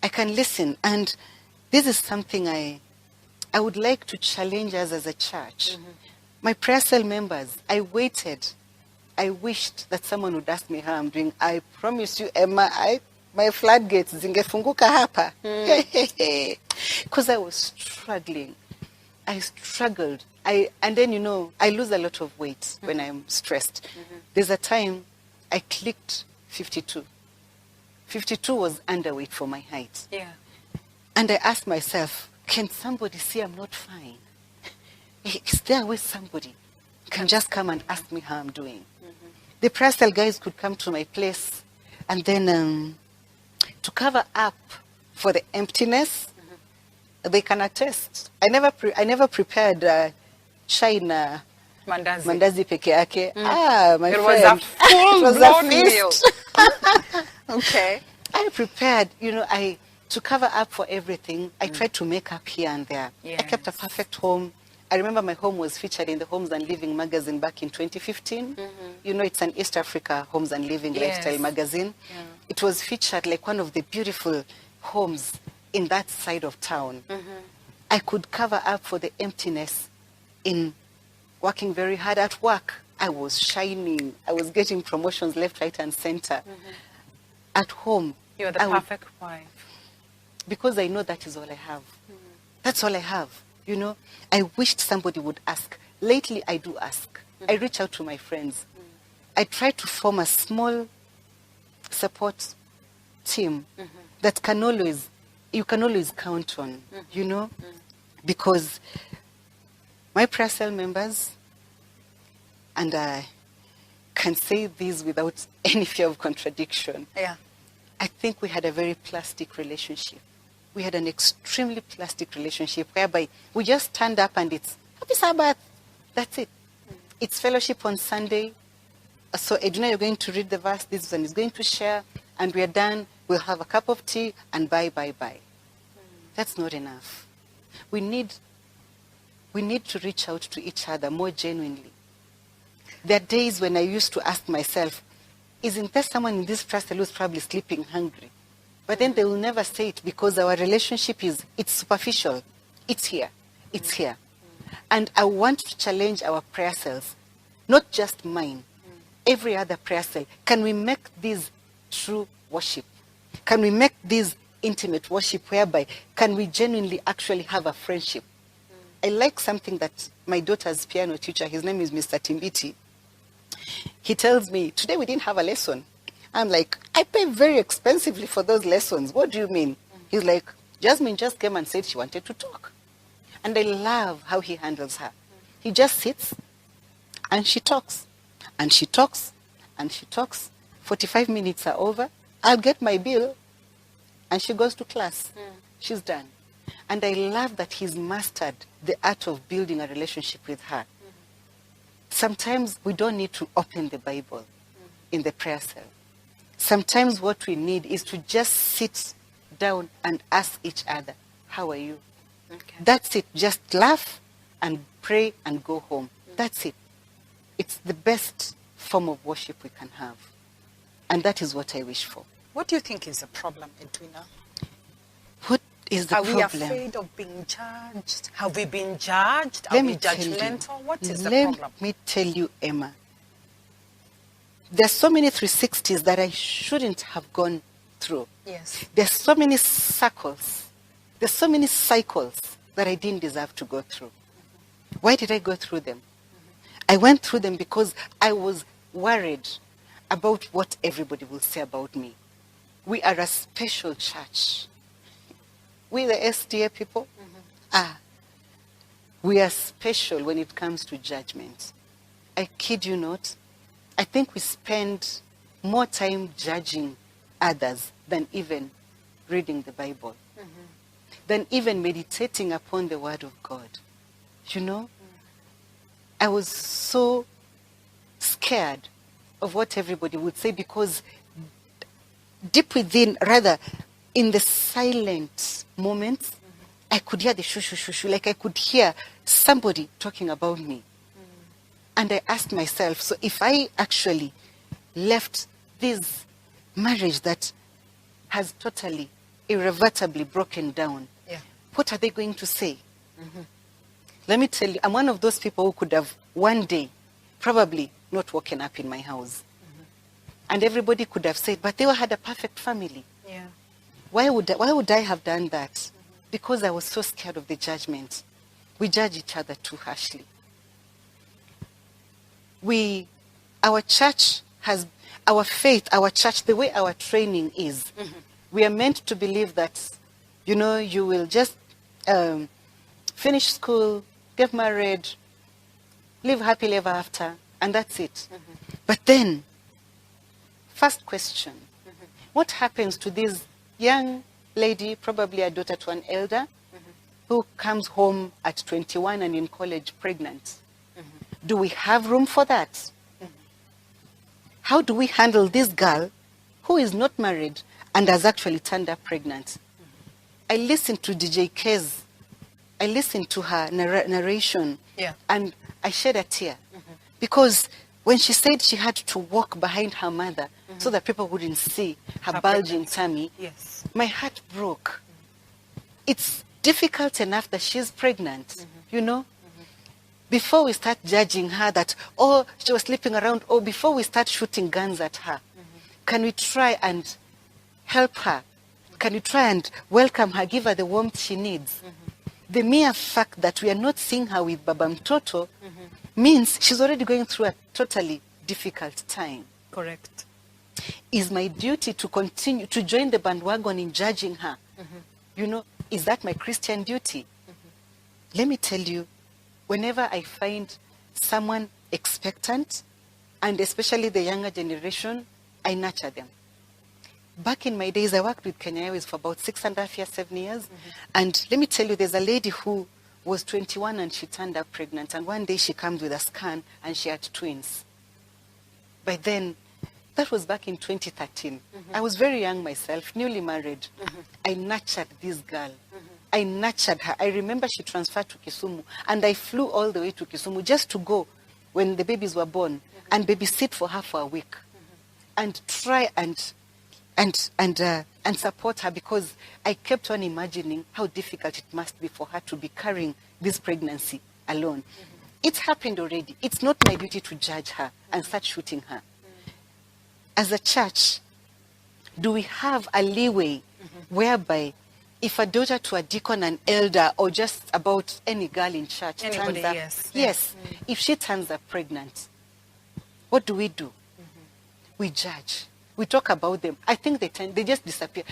I can listen. And this is something I would like to challenge us as a church. My prayer cell members, I waited. I wished that someone would ask me how I'm doing. I promise you, Emma, my floodgates zingefunguka hapa. Because I was struggling. I struggled. And then, you know, I lose a lot of weight when I'm stressed. There's a time I clicked 52. 52 was underweight for my height. Yeah. And I asked myself, can somebody see I'm not fine? Is there a way somebody can just come and ask me how I'm doing? The prayer cell guys could come to my place and then to cover up for the emptiness, they can attest. I never prepared China mandazi peke yake. My it friend. Was a full-blown meal. feast. Okay. I prepared, you know, to cover up for everything. I tried to make up here and there. I kept a perfect home. I remember my home was featured in the Homes and Living magazine back in 2015. You know, it's an East Africa Homes and Living lifestyle magazine. It was featured like one of the beautiful homes in that side of town. I could cover up for the emptiness in working very hard at work. I was shining. I was getting promotions left, right, and center. At home. You're the perfect wife. Because I know that is all I have. That's all I have. You know, I wished somebody would ask. Lately, I do ask. I reach out to my friends. I try to form a small support team that you can always count on, you know, because my prayer cell members, and I can say this without any fear of contradiction. I think we had a very plastic relationship. We had an extremely plastic relationship whereby we just stand up and it's Happy Sabbath. That's it. It's fellowship on Sunday. So Edwina, you're going to read the verse, this one is going to share, and we're done. We'll have a cup of tea and bye. That's not enough. We need to reach out to each other more genuinely. There are days when I used to ask myself, isn't there someone in this prayer cell who's probably sleeping hungry? But then they will never say it because our relationship it's superficial. It's here. It's here. And I want to challenge our prayer cells, not just mine, every other prayer cell. Can we make this true worship? Can we make this intimate worship whereby can we genuinely actually have a friendship? I like something that my daughter's piano teacher, his name is Mr. Timbiti, he tells me, today we didn't have a lesson. I'm like, I pay very expensively for those lessons. What do you mean? He's like, Jasmine just came and said she wanted to talk. And I love how he handles her. He just sits and she talks. And she talks and she talks. 45 minutes are over. I'll get my bill. And she goes to class. She's done. And I love that he's mastered the art of building a relationship with her. Sometimes we don't need to open the Bible in the prayer cell. Sometimes what we need is to just sit down and ask each other, how are you? That's it. Just laugh and pray and go home. That's it. It's the best form of worship we can have. And that is what I wish for. What do you think is the problem, Edwina? What is the problem? Are we afraid of being judged? Have we been judged? Are we judgmental? What is the problem? Let me tell you, Emma. There's so many 360s that I shouldn't have gone through. Yes. There's so many circles. There's so many cycles that I didn't deserve to go through. Why did I go through them? I went through them because I was worried about what everybody will say about me. We are a special church. We the SDA people, we are special when it comes to judgment. I kid you not. I think we spend more time judging others than even reading the Bible, than even meditating upon the Word of God. You know, I was so scared of what everybody would say because deep within, rather in the silent moments, I could hear the shoo, shoo, shoo, shoo, like I could hear somebody talking about me. And I asked myself, so if I actually left this marriage that has totally, irreversibly broken down, what are they going to say? Let me tell you, I'm one of those people who could have one day probably not woken up in my house. And everybody could have said, but they had a perfect family. Yeah. Why would I have done that? Because I was so scared of the judgment. We judge each other too harshly. Our church has, our faith, our church, the way our training is, we are meant to believe that, you know, you will just finish school, get married, live happily ever after, and that's it. But then, first question, what happens to this young lady, probably a daughter to an elder, who comes home at 21 and in college pregnant? Do we have room for that? How do we handle this girl who is not married and has actually turned up pregnant? I listened to DJ K's, I listened to her narration, and I shed a tear. Because when she said she had to walk behind her mother so that people wouldn't see her bulging tummy, my heart broke. It's difficult enough that she's pregnant, you know? Before we start judging her that, oh, she was sleeping around, or before we start shooting guns at her, can we try and help her? Can we try and welcome her, give her the warmth she needs? The mere fact that we are not seeing her with Baba Mtoto means she's already going through a totally difficult time. Correct. Is my duty to continue to join the bandwagon in judging her? You know, is that my Christian duty? Let me tell you, whenever I find someone expectant, and especially the younger generation, I nurture them. Back in my days, I worked with Kenya Airways for about 6.5 years, 7 years. And let me tell you, there's a lady who was 21 and she turned up pregnant. And one day she comes with a scan and she had twins. By then, that was back in 2013. I was very young myself, newly married. I nurtured this girl. I nurtured her. I remember she transferred to Kisumu. And I flew all the way to Kisumu just to go when the babies were born and babysit for her for a week. And try and support her, because I kept on imagining how difficult it must be for her to be carrying this pregnancy alone. It's happened already. It's not my duty to judge her and start shooting her. As a church, do we have a leeway whereby if a daughter to a deacon, an elder, or just about any girl in church turns up, if she turns up pregnant, what do? We judge. We talk about them. I think they just disappear.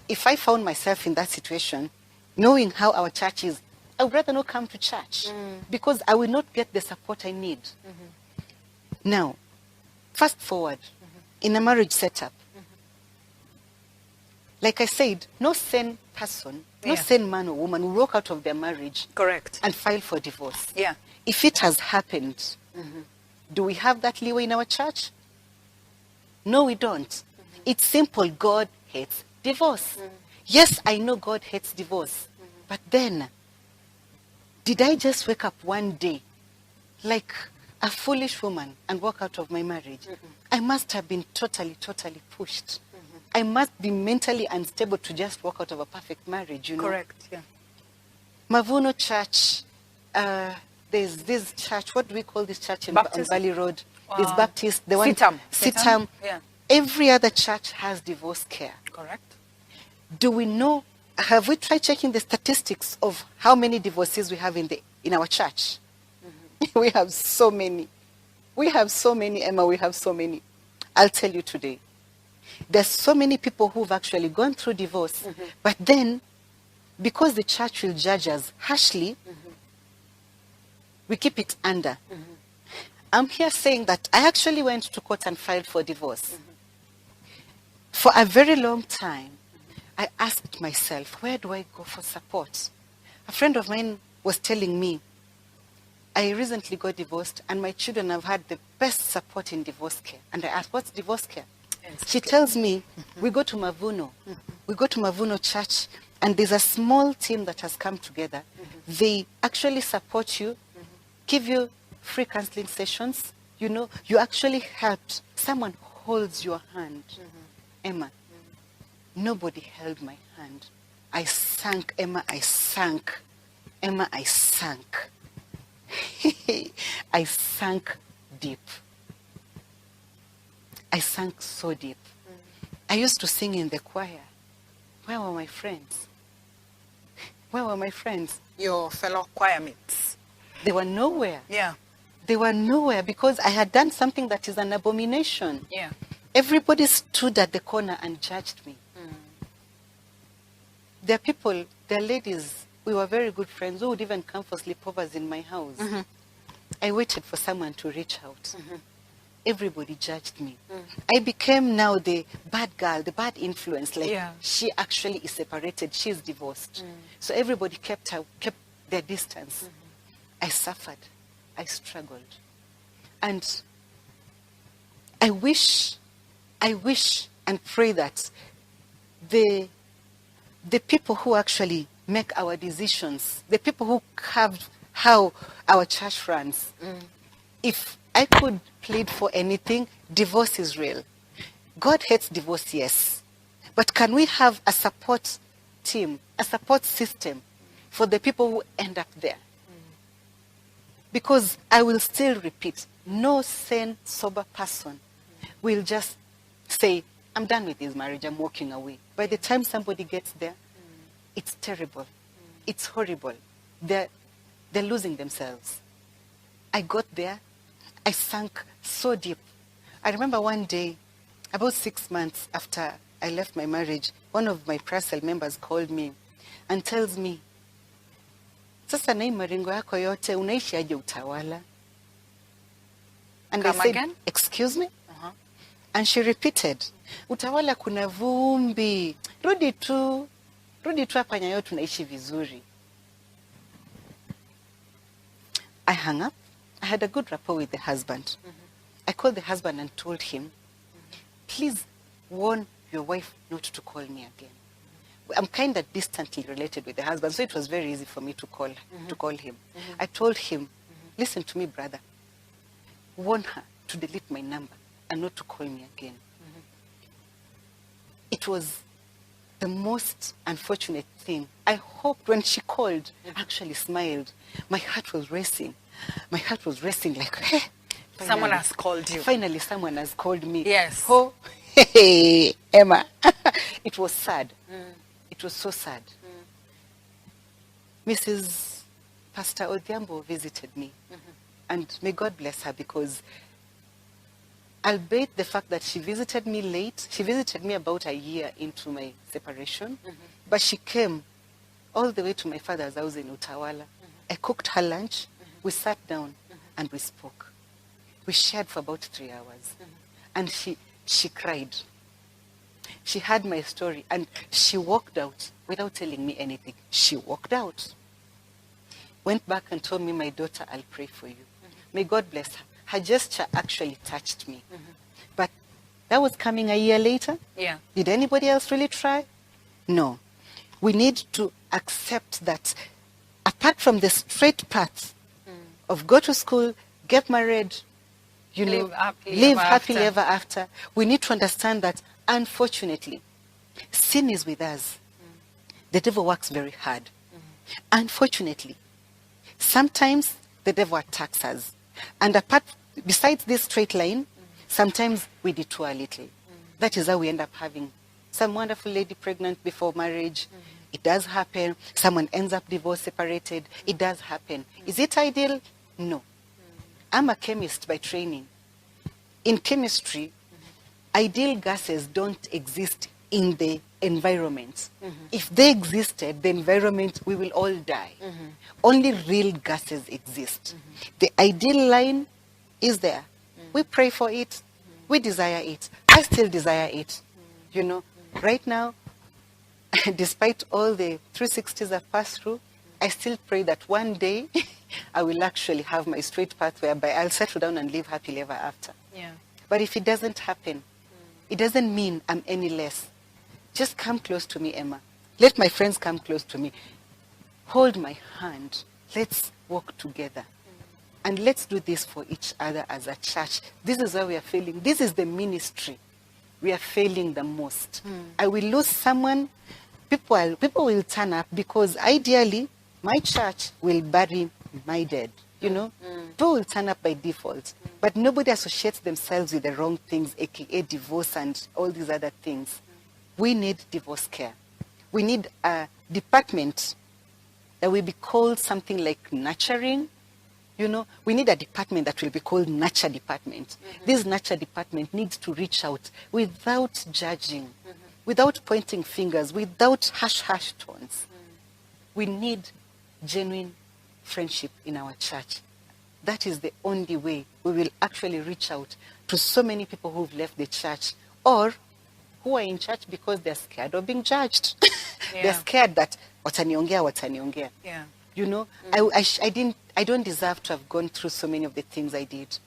If I found myself in that situation, knowing how our church is, I would rather not come to church because I will not get the support I need. Now, fast forward, in a marriage setup, like I said, no sane person, no sane man or woman will walk out of their marriage and file for divorce. If it has happened, do we have that leeway in our church? No, we don't. It's simple. God hates divorce. Yes, I know God hates divorce. But then, did I just wake up one day like a foolish woman and walk out of my marriage? I must have been totally pushed. I must be mentally unstable to just walk out of a perfect marriage, you know. Mavuno Church, there's this church, what do we call this church on Valley Road? There's Baptist, the one Sitam. Every other church has divorce care. Do we know, have we tried checking the statistics of how many divorces we have in our church? We have so many. We have so many, Emma, we have so many. I'll tell you today. There's so many people who've actually gone through divorce, but then, because the church will judge us harshly, we keep it under. I'm here saying that I actually went to court and filed for divorce. For a very long time, I asked myself, where do I go for support? A friend of mine was telling me, I recently got divorced and my children have had the best support in divorce care. And I asked, what's divorce care? She tells me, we go to Mavuno. We go to Mavuno Church And there's a small team that has come together. They actually support you, give you free counseling sessions. You know, you actually helped. Someone holds your hand. Emma, nobody held my hand. I sank, Emma, I sank. Emma, I sank. I sank deep. I sank so deep. I used to sing in the choir. Where were my friends? Where were my friends? Your fellow choir mates. They were nowhere. Yeah. They were nowhere because I had done something that is an abomination. Yeah. Everybody stood at the corner and judged me. There are people, there are ladies, we were very good friends, who would even come for sleepovers in my house. I waited for someone to reach out. Everybody judged me. I became now the bad girl, the bad influence. Like, she actually is separated, she's divorced. So everybody kept their distance. I suffered. I struggled. And I wish and pray that the people who actually make our decisions, the people who carve how our church runs, if I could plead for anything, divorce is real. God hates divorce, yes. But can we have a support team, a support system for the people who end up there? Because I will still repeat, no sane, sober person will just say, I'm done with this marriage, I'm walking away. By the time somebody gets there, it's terrible. It's horrible. They're losing themselves. I got there. I sank so deep. I remember one day, about 6 months after I left my marriage, one of my prayer cell members called me and tells me, sasa na hii maringo yako yote unaishi aje utawala? And I said, again? Excuse me? And she repeated, utawala kuna vumbi. Rudi tu hapa Nyayo tunaishi vizuri. I hung up. I had a good rapport with the husband. I called the husband and told him, please warn your wife not to call me again. I'm kind of distantly related with the husband, so it was very easy for me to call him. I told him, listen to me, brother. Warn her to delete my number and not to call me again. It was the most unfortunate thing. I hoped when she called, I actually smiled. My heart was racing. My heart was racing like, hey, finally, someone has called you. Finally, someone has called me. Yes. Oh, hey, Emma. It was sad. It was so sad. Mrs. Pastor Odhiambo visited me. And may God bless her, because albeit the fact that she visited me late, she visited me about a year into my separation, but she came all the way to my father's house in Utawala. I cooked her lunch, we sat down, and we spoke. We shared for about 3 hours. And she cried. She heard my story, and she walked out without telling me anything. She walked out. Went back and told me, my daughter, I'll pray for you. May God bless her. Her gesture actually touched me. But that was coming a year later. Yeah. Did anybody else really try? No. We need to accept that apart from the straight path of go to school, get married, live happily ever after, we need to understand that, unfortunately, sin is with us. The devil works very hard. Unfortunately, sometimes the devil attacks us. And besides this straight line, sometimes we detour a little. That is how we end up having some wonderful lady pregnant before marriage. It does happen. Someone ends up divorced, separated. It does happen. Is it ideal? No. I'm a chemist by training. In chemistry, ideal gases don't exist in the environment. If they existed, the environment, we will all die. Only real gases exist. The ideal line is there. We pray for it. We desire it. I still desire it. You know, right now, despite all the 360s I've passed through, I still pray that one day I will actually have my straight path whereby I'll settle down and live happily ever after. Yeah. But if it doesn't happen, it doesn't mean I'm any less. Just come close to me, Emma. Let my friends come close to me. Hold my hand. Let's walk together. And let's do this for each other as a church. This is where we are failing. This is the ministry we are failing the most. I will lose someone. People will turn up because ideally my church will bury my dead. You know, people will turn up by default. But nobody associates themselves with the wrong things, aka divorce and all these other things. We need divorce care. We need a department that will be called something like nurturing. You know, we need a department that will be called nurture department. This nurture department needs to reach out without judging, without pointing fingers, without hush tones. We need genuine friendship in our church. That is the only way we will actually reach out to so many people who've left the church or who are in church because they're scared of being judged. They're scared that wataniongea. Yeah. You know, I don't deserve to have gone through so many of the things I did.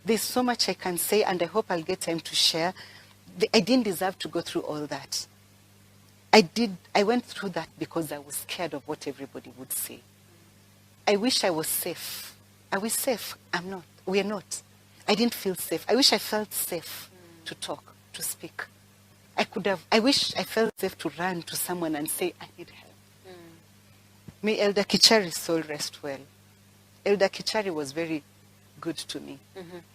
There's so much I can say, and I hope I'll get time to share. I didn't deserve to go through all that. I went through that because I was scared of what everybody would say. I wish I was safe. Are we safe? I'm not. We are not. I didn't feel safe. I wish I felt safe to talk, to speak. I wish I felt safe to run to someone and say, I need help. May Elder Kichari's soul rest well. Elder Kichari was very good to me.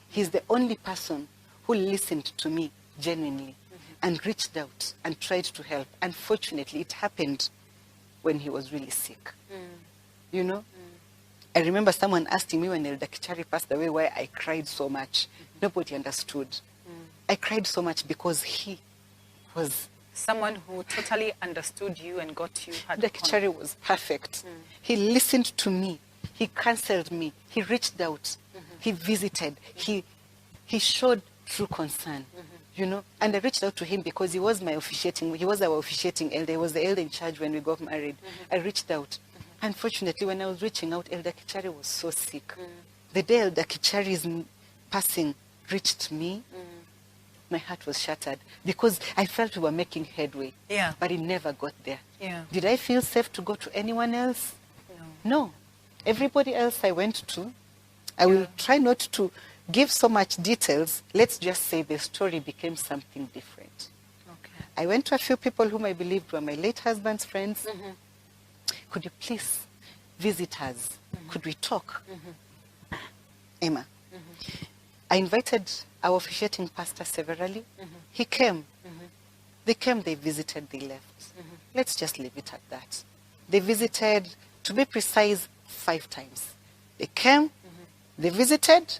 He's the only person who listened to me genuinely and reached out and tried to help. Unfortunately, it happened when he was really sick. You know? I remember someone asking me when Elder Kichari passed away why I cried so much. Nobody understood. I cried so much because he was... Someone who totally understood you and got you. Elder Kichari was perfect. He listened to me. He counseled me. He reached out. He visited. He showed true concern. You know, and I reached out to him because he was my officiating. He was our officiating elder. He was the elder in charge when we got married. I reached out. Unfortunately, when I was reaching out, Elder Kichari was so sick. The day Elder Kichari's passing reached me, my heart was shattered because I felt we were making headway. Yeah. But it never got there. Yeah. Did I feel safe to go to anyone else? No. Everybody else I went to, I will try not to give so much details. Let's just say the story became something different. Okay. I went to a few people whom I believed were my late husband's friends. Could you please visit us? Could we talk? Emma. I invited our officiating pastor severally. He came. They came, they visited, they left. Let's just leave it at that. They visited, to be precise, 5 times. They came, they visited,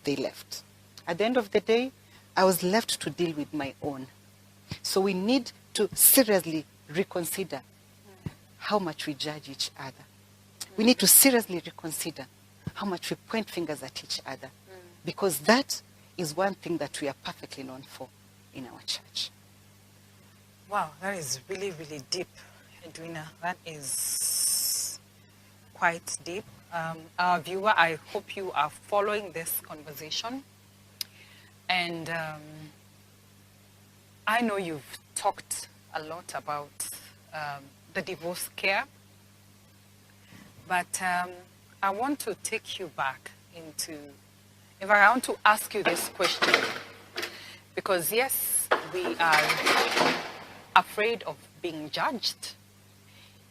they left. At the end of the day, I was left to deal with my own. So we need to seriously reconsider how much we judge each other. We need to seriously reconsider how much we point fingers at each other. Because that is one thing that we are perfectly known for in our church. Wow, that is really, really deep, Edwina. That is quite deep. Our viewer, I hope you are following this conversation. And I know you've talked a lot about the divorce care. But I want to take you back into, in fact, I want to ask you this question. Because yes, we are afraid of being judged.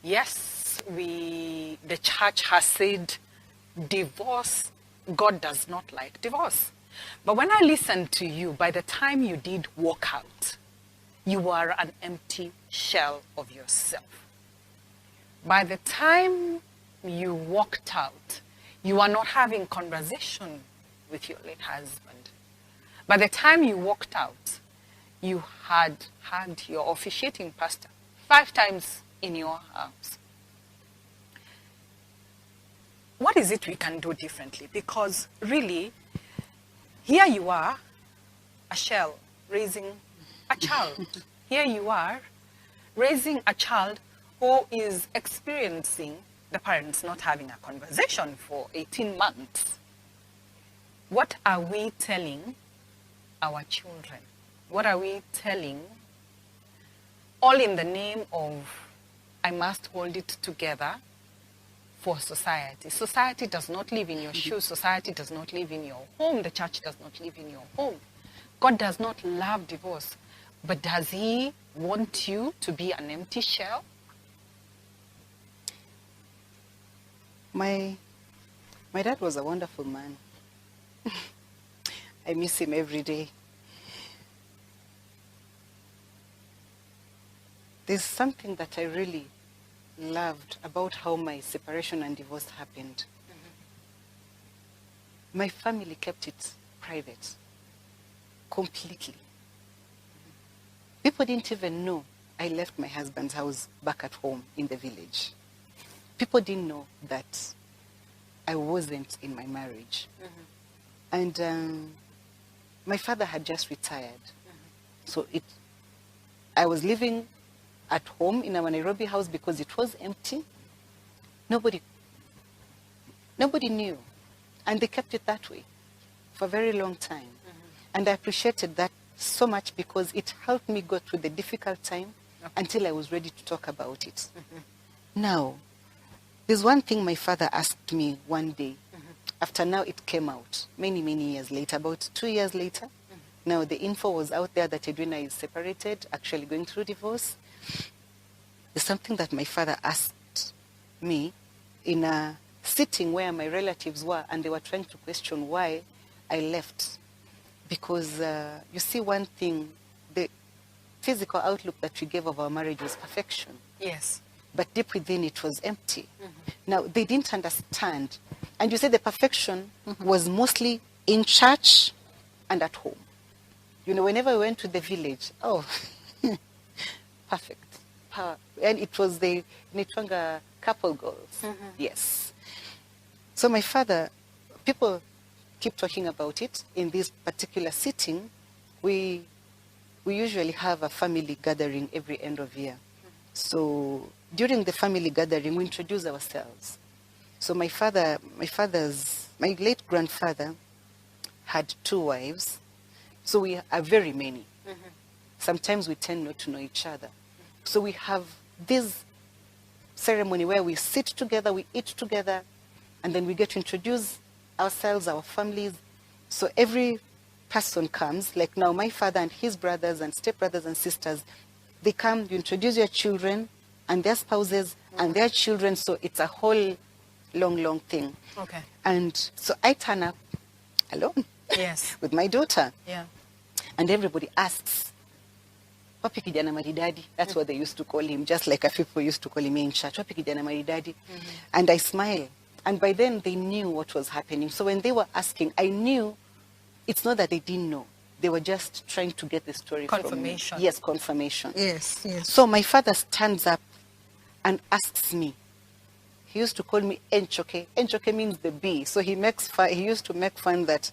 Yes, the church has said divorce, God does not like divorce. But when I listened to you, by the time you did walk out, you were an empty shell of yourself. By the time you walked out, you are not having conversation with your late husband. By the time you walked out, you had had your officiating pastor 5 times in your house. What is it we can do differently? Because really, here you are, a shell, raising a child. Here you are, raising a child who is experiencing the parents not having a conversation for 18 months. What are we telling our children? What are we telling, all in the name of I must hold it together for society. Society does not live in your shoes. Society does not live in your home. The church does not live in your home. God does not love divorce, but does he want you to be an empty shell? My dad was a wonderful man. I miss him every day. There's something that I really loved about how my separation and divorce happened. My family kept it private, completely. People didn't even know I left my husband's house back at home in the village. People didn't know that I wasn't in my marriage. And my father had just retired. So I was living at home in our Nairobi house because it was empty. Nobody knew. And they kept it that way for a very long time. And I appreciated that so much because it helped me go through the difficult time until I was ready to talk about it. Now, there's one thing my father asked me one day. After now it came out, many, many years later, about 2 years later. Now the info was out there that Edwina is separated, actually going through divorce. There's something that my father asked me in a sitting where my relatives were, and they were trying to question why I left. Because, you see, one thing, the physical outlook that we gave of our marriage was perfection. Yes. But deep within it was empty. Now, they didn't understand. And you see, the perfection was mostly in church and at home. You know, whenever we went to the village, oh, perfect. And it was the Nitwanga couple goals. Yes. So my father, people keep talking about it. In this particular sitting, we usually have a family gathering every end of year. So during the family gathering, we introduce ourselves. So my late grandfather had 2 wives. So we are very many. Sometimes we tend not to know each other. So we have this ceremony where we sit together, we eat together, and then we get to introduce ourselves, our families. So every person comes, like now my father and his brothers and stepbrothers and sisters, they come, you introduce your children and their spouses and their children. So it's a whole long thing. Okay. And so I turn up alone. Yes. With my daughter. Yeah. And everybody asks, Wapi kijana maridadi? That's what they used to call him, just like a people used to call him in church. Wapi kijana maridadi? And I smile. And by then they knew what was happening. So when they were asking, I knew it's not that they didn't know. They were just trying to get the story confirmation. From me. Yes, confirmation. Yes, yes. So my father stands up and asks me. He used to call me Enchoke. Enchoke means the bee. So he used to make fun that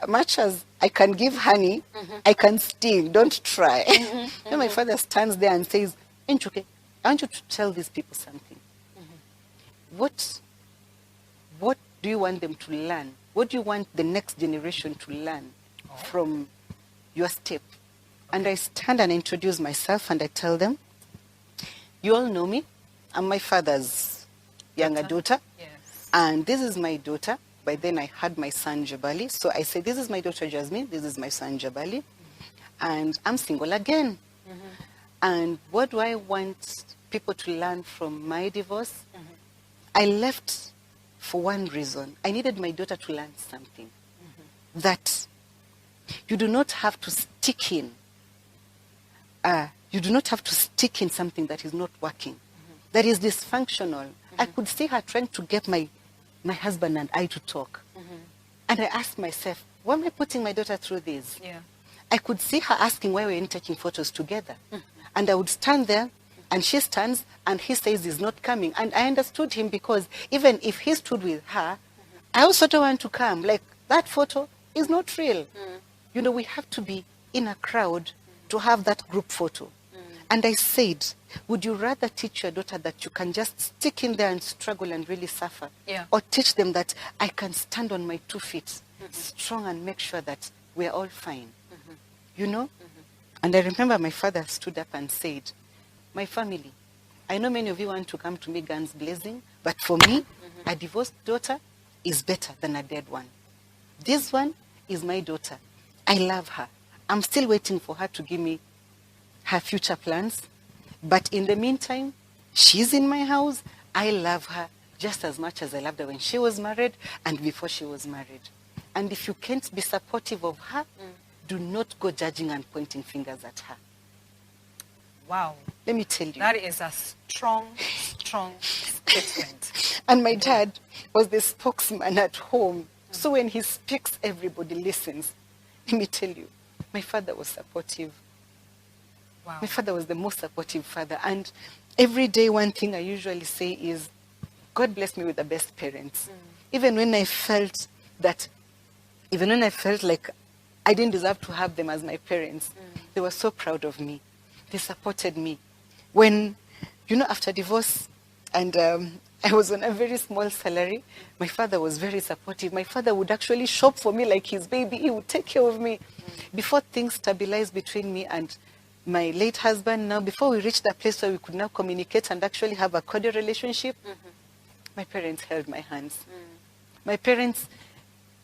much as I can give honey, I can sting. Don't try. Then my father stands there and says, Enchoke, I want you to tell these people something. What do you want them to learn? What do you want the next generation to learn from your step? And I stand and introduce myself and I tell them, you all know me. I'm my father's younger daughter. Yes. And this is my daughter. By then I had my son Jabali. So I say, this is my daughter Jasmine. This is my son Jabali. And I'm single again. And what do I want people to learn from my divorce? I left for one reason. I needed my daughter to learn something. That you do not have to stick in. You do not have to stick in something that is not working. That is dysfunctional. I could see her trying to get my husband and I to talk. And I asked myself, why am I putting my daughter through this? Yeah. I could see her asking why we weren't taking photos together. And I would stand there, and she stands, and he says he's not coming. And I understood him because even if he stood with her, I also don't want to come. Like, that photo is not real. You know, we have to be in a crowd to have that group photo. And I said, would you rather teach your daughter that you can just stick in there and struggle and really suffer? Yeah. Or teach them that I can stand on my 2 feet, strong, and make sure that we're all fine? You know? And I remember my father stood up and said, my family, I know many of you want to come to me guns blazing, but for me, a divorced daughter is better than a dead one. This one is my daughter. I love her. I'm still waiting for her to give me her future plans. But in the meantime, she's in my house. I love her just as much as I loved her when she was married and before she was married. And if you can't be supportive of her, do not go judging and pointing fingers at her. Wow. Let me tell you. That is a strong, strong statement. And my dad was the spokesman at home. So when he speaks, everybody listens. Let me tell you, my father was supportive. Wow. My father was the most supportive father. And every day, one thing I usually say is, God bless me with the best parents. Even when I felt like I didn't deserve to have them as my parents, they were so proud of me. They supported me. When, after divorce, and I was on a very small salary, my father was very supportive. My father would actually shop for me like his baby. He would take care of me. Before things stabilized between me and my late husband now, before we reached a place where we could now communicate and actually have a cordial relationship, my parents held my hands. My parents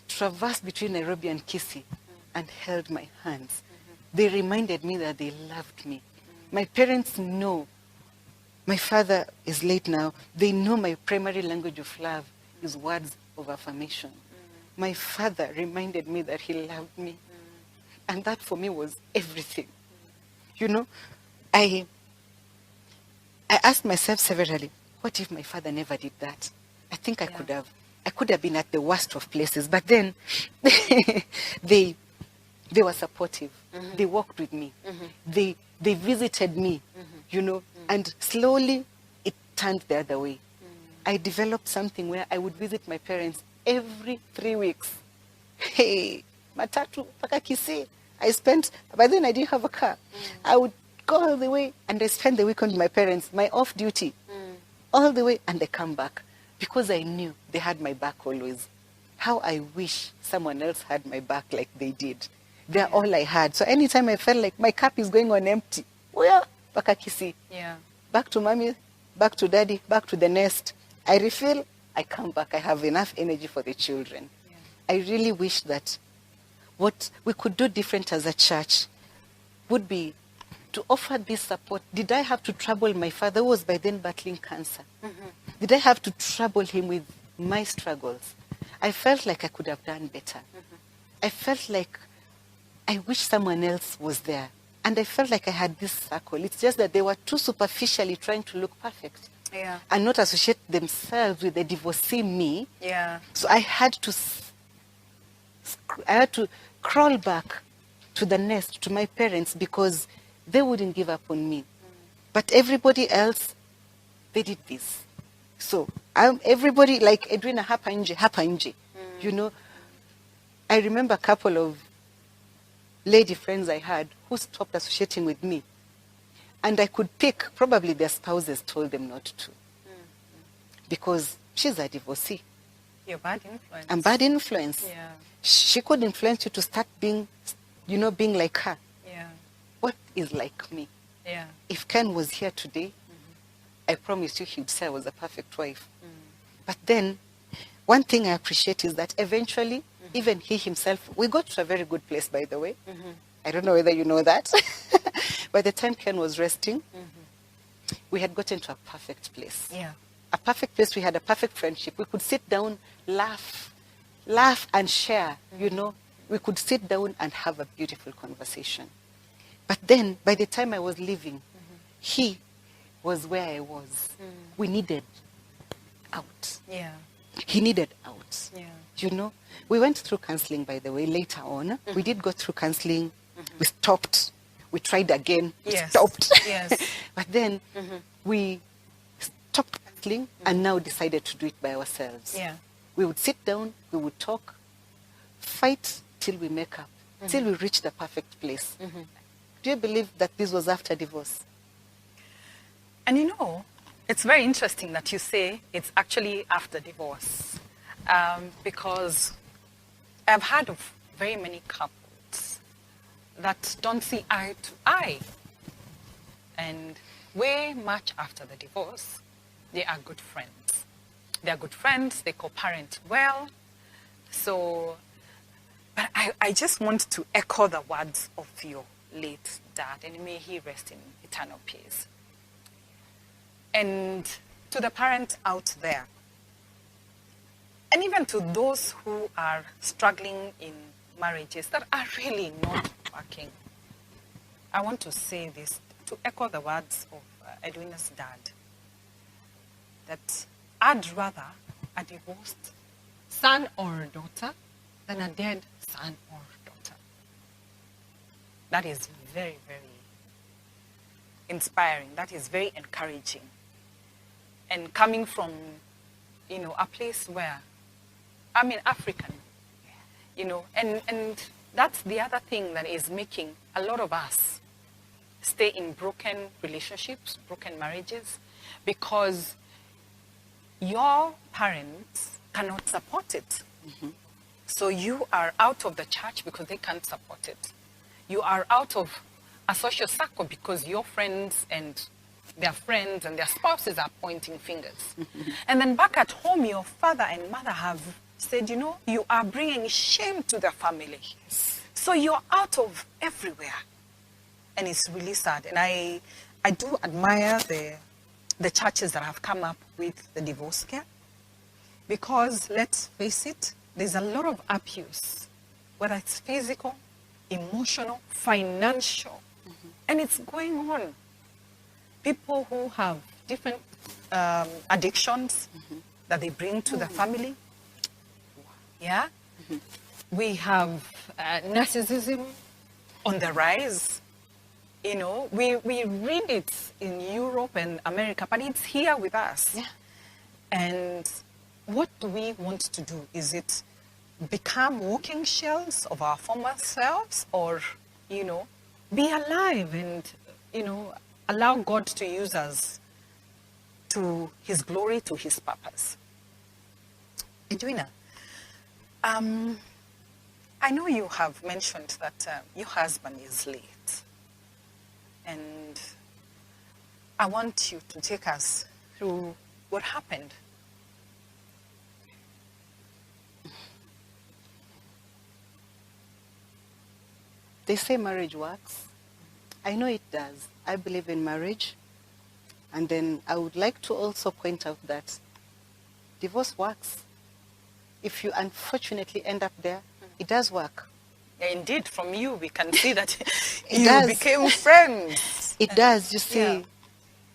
traversed between Nairobi and Kisii and held my hands. They reminded me that they loved me. My parents know. My father is late now. They know my primary language of love is words of affirmation. My father reminded me that he loved me. And that for me was everything. I asked myself severally, what if my father never did that? I think I could have. I could have been at the worst of places. But then they were supportive. They walked with me. They visited me, and slowly it turned the other way. I developed something where I would visit my parents every 3 weeks. Hey, matatu, paka Kisii. By then I didn't have a car. I would go all the way and I spend the weekend with my parents, my off duty, all the way, and they come back because I knew they had my back always. How I wish someone else had my back like they did. They're all I had. So anytime I felt like my cup is going on empty, paka Kisii. Back to mommy, back to daddy, back to the nest. I refill, I come back. I have enough energy for the children. I really wish that what we could do different as a church would be to offer this support. Did I have to trouble my father, who was by then battling cancer? Did I have to trouble him with my struggles? I felt like I could have done better. I felt like I wish someone else was there. And I felt like I had this circle. It's just that they were too superficially trying to look perfect. And not associate themselves with the divorcee me. So I had to crawl back to the nest, to my parents, because they wouldn't give up on me. But everybody else, they did this. So everybody, like Edwina, hapa nje. I remember a couple of lady friends I had who stopped associating with me. And I could pick, probably their spouses told them not to. Because she's a divorcee. You're bad influence. I'm bad influence. She could influence you to start being like her. What is like me? If Ken was here today, I promise you he would say I was a perfect wife. But then, one thing I appreciate is that eventually, even he himself, we got to a very good place, by the way. I don't know whether you know that. By the time Ken was resting, we had gotten to a perfect place. A perfect place. We had a perfect friendship. We could sit down, laugh and share, We could sit down and have a beautiful conversation. But then, by the time I was leaving, he was where I was. We needed out. He needed out. We went through counseling, by the way, later on. We did go through counseling. We stopped. We tried again. We stopped. But then we stopped counseling and now decided to do it by ourselves. We would sit down, we would talk, fight till we make up, till we reach the perfect place. Do you believe that this was after divorce? And it's very interesting that you say it's actually after divorce. Because I've heard of very many couples that don't see eye to eye. And way much after the divorce, they are good friends. They are good friends, they co-parent well. So, but I just want to echo the words of your late dad, and may he rest in eternal peace. And to the parents out there, and even to those who are struggling in marriages that are really not working, I want to say this, to echo the words of Edwina's dad, that I'd rather a divorced son or daughter than a dead son or daughter. That is very, very inspiring. That is very encouraging. And coming from, a place where, I'm African, and that's the other thing that is making a lot of us stay in broken relationships, broken marriages, because your parents cannot support it. Mm-hmm. So you are out of the church because they can't support it. You are out of a social circle because your friends and their friends and their spouses are pointing fingers. Mm-hmm. And then back at home, your father and mother have said, you are bringing shame to the family. Yes. So you're out of everywhere. And it's really sad. And I do admire the churches that have come up with the divorce care. Because let's face it, there's a lot of abuse, whether it's physical, emotional, financial, and it's going on. People who have different addictions that they bring to the family. Yeah? We have narcissism on the rise. We read it in Europe and America, but it's here with us. Yeah. And what do we want to do? Is it become walking shells of our former selves, or, be alive and, allow God to use us to his glory, to his purpose? Edwina, I know you have mentioned that your husband is late. And I want you to take us through what happened. They say marriage works. I know it does. I believe in marriage. And then I would like to also point out that divorce works. If you unfortunately end up there, it does work. Yeah, indeed, from you, we can see that you became friends. It does. You see,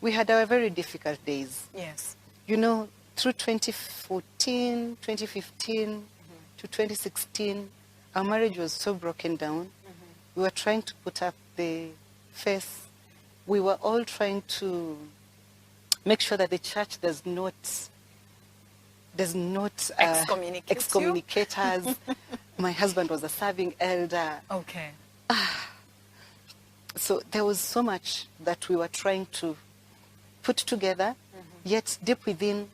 we had our very difficult days. Yes. Through 2014, 2015 to 2016, our marriage was so broken down. We were trying to put up the face. We were all trying to make sure that the church does not excommunicate us. My husband was a serving elder. Okay. So there was so much that we were trying to put together, yet deep within,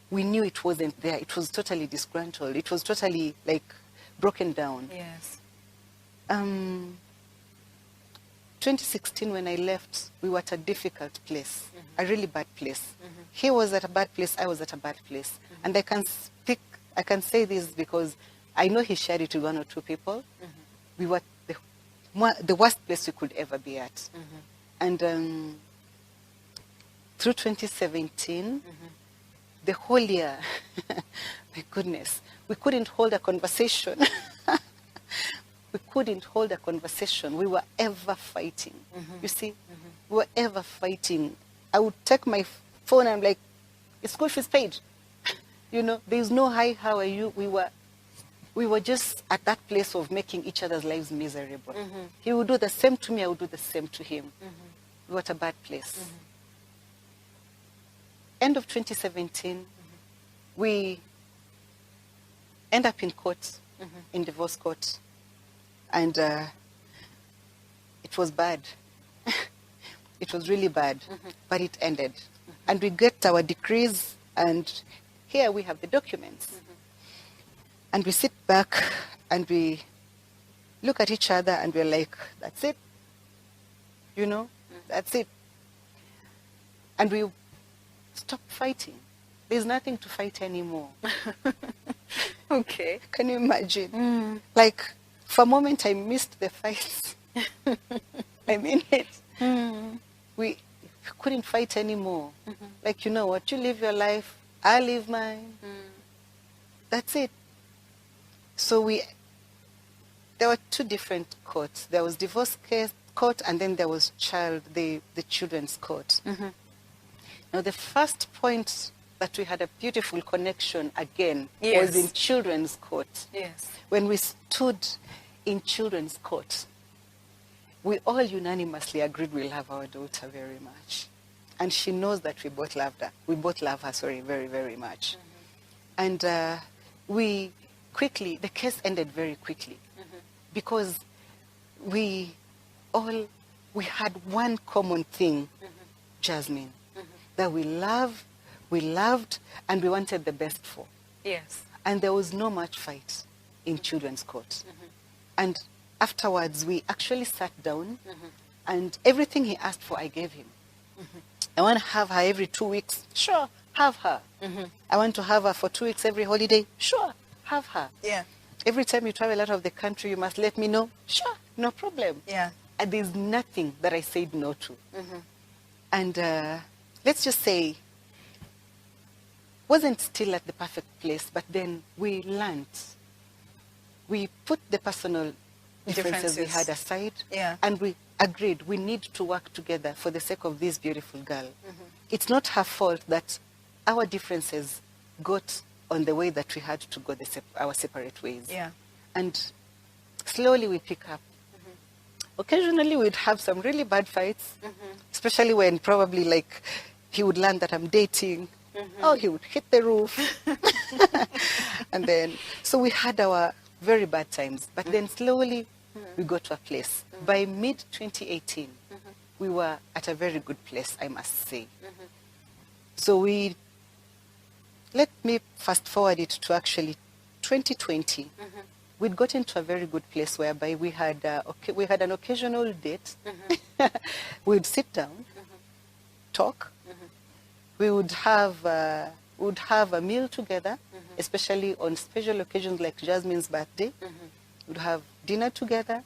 we knew it wasn't there. It was totally disgruntled. It was totally broken down. Yes. 2016, when I left, we were at a difficult place, a really bad place. He was at a bad place, I was at a bad place. And I can say this because I know he shared it with one or two people. We were the worst place we could ever be at. And through 2017, the whole year, my goodness, we couldn't hold a conversation. We couldn't hold a conversation. We were ever fighting. You see, we were ever fighting. I would take my phone and I'm like, "It's school fees paid." There's no hi, how are you? We were just at that place of making each other's lives miserable. He would do the same to me, I would do the same to him. We were at a bad place. End of 2017, we end up in court, in divorce court. And it was bad. It was really bad, but it ended. And we get our decrees, and here we have the documents. And we sit back and we look at each other and we're like, that's it. That's it. And we stopped fighting. There's nothing to fight anymore. Okay. Can you imagine? Like, for a moment, I missed the fights. I mean it. We couldn't fight anymore. Like, you know what? You live your life, I live mine. That's it. So there were two different courts. There was divorce case court, and then there was the children's court. Now, the first point that we had a beautiful connection again was in children's court. Yes. When we stood in children's court, we all unanimously agreed we love our daughter very much. And she knows that we both loved her. We both love her, very, very much. And the case ended very quickly because we had one common thing, Jasmine, that we loved, and we wanted the best for. Yes. And there was no much fight in children's court. And afterwards, we actually sat down, and everything he asked for, I gave him. I want to have her every 2 weeks. Sure, have her. I want to have her for 2 weeks every holiday. Sure, have her. Yeah. Every time you travel out of the country, you must let me know. Sure, no problem. Yeah. And there's nothing that I said no to. And let's just say, wasn't still at the perfect place, but then we learned. We put the personal differences we had aside, and we agreed we need to work together for the sake of this beautiful girl. It's not her fault that our differences got on the way that we had to go our separate ways. Yeah. And slowly we pick up. Occasionally we'd have some really bad fights, especially when probably like he would learn that I'm dating. Oh, he would hit the roof. And then, so we had our very bad times, but then slowly we got to a place. By mid-2018, we were at a very good place, I must say. So let me fast forward it to actually 2020. We'd gotten to a very good place whereby we had an occasional date. We'd sit down, talk. We would have a meal together, especially on special occasions like Jasmine's birthday. We'd have dinner together.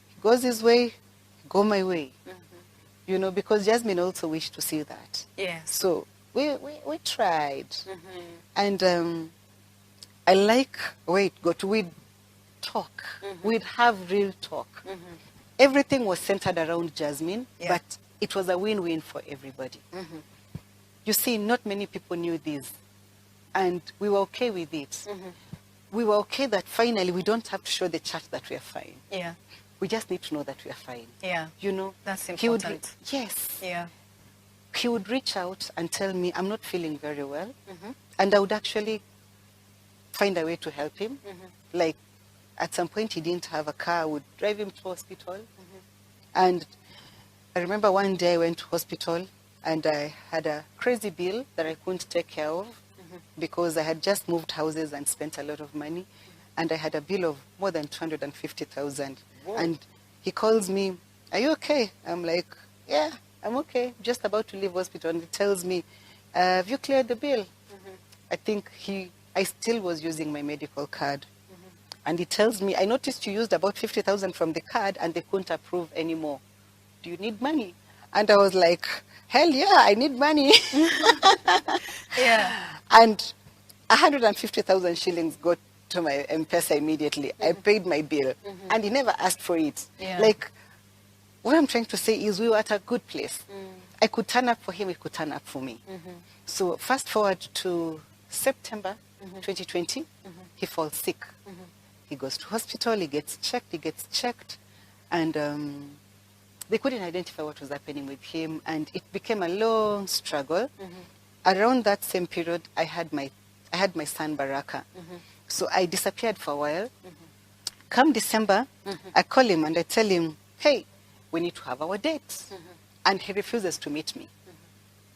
He goes his way, go my way. You know, because Jasmine also wished to see that. Yes. So we tried. And we'd talk. We'd have real talk. Everything was centered around Jasmine, but it was a win-win for everybody. You see, not many people knew this, and we were okay with it. We were okay that finally we don't have to show the church that we are fine. Yeah. We just need to know that we are fine. Yeah. You know? That's important. Yes. Yeah. He would reach out and tell me, I'm not feeling very well. And I would actually find a way to help him. Like, at some point he didn't have a car. I would drive him to hospital. And I remember one day I went to hospital, and I had a crazy bill that I couldn't take care of because I had just moved houses and spent a lot of money. And I had a bill of more than 250,000. And he calls me, are you okay? I'm like, yeah, I'm okay. Just about to leave hospital. And he tells me, have you cleared the bill? I think I still was using my medical card. And he tells me, I noticed you used about 50,000 from the card and they couldn't approve anymore. Do you need money? And I was like, hell yeah, I need money. Yeah. And 150,000 shillings got to my M-Pesa immediately. I paid my bill. And he never asked for it. Yeah. Like, what I'm trying to say is we were at a good place. I could turn up for him, he could turn up for me. So fast forward to September 2020, he falls sick. He goes to hospital, he gets checked, and they couldn't identify what was happening with him, and it became a long struggle. Around that same period, I had my son Baraka. So I disappeared for a while. Come December, I call him and I tell him, hey, we need to have our date. And he refuses to meet me.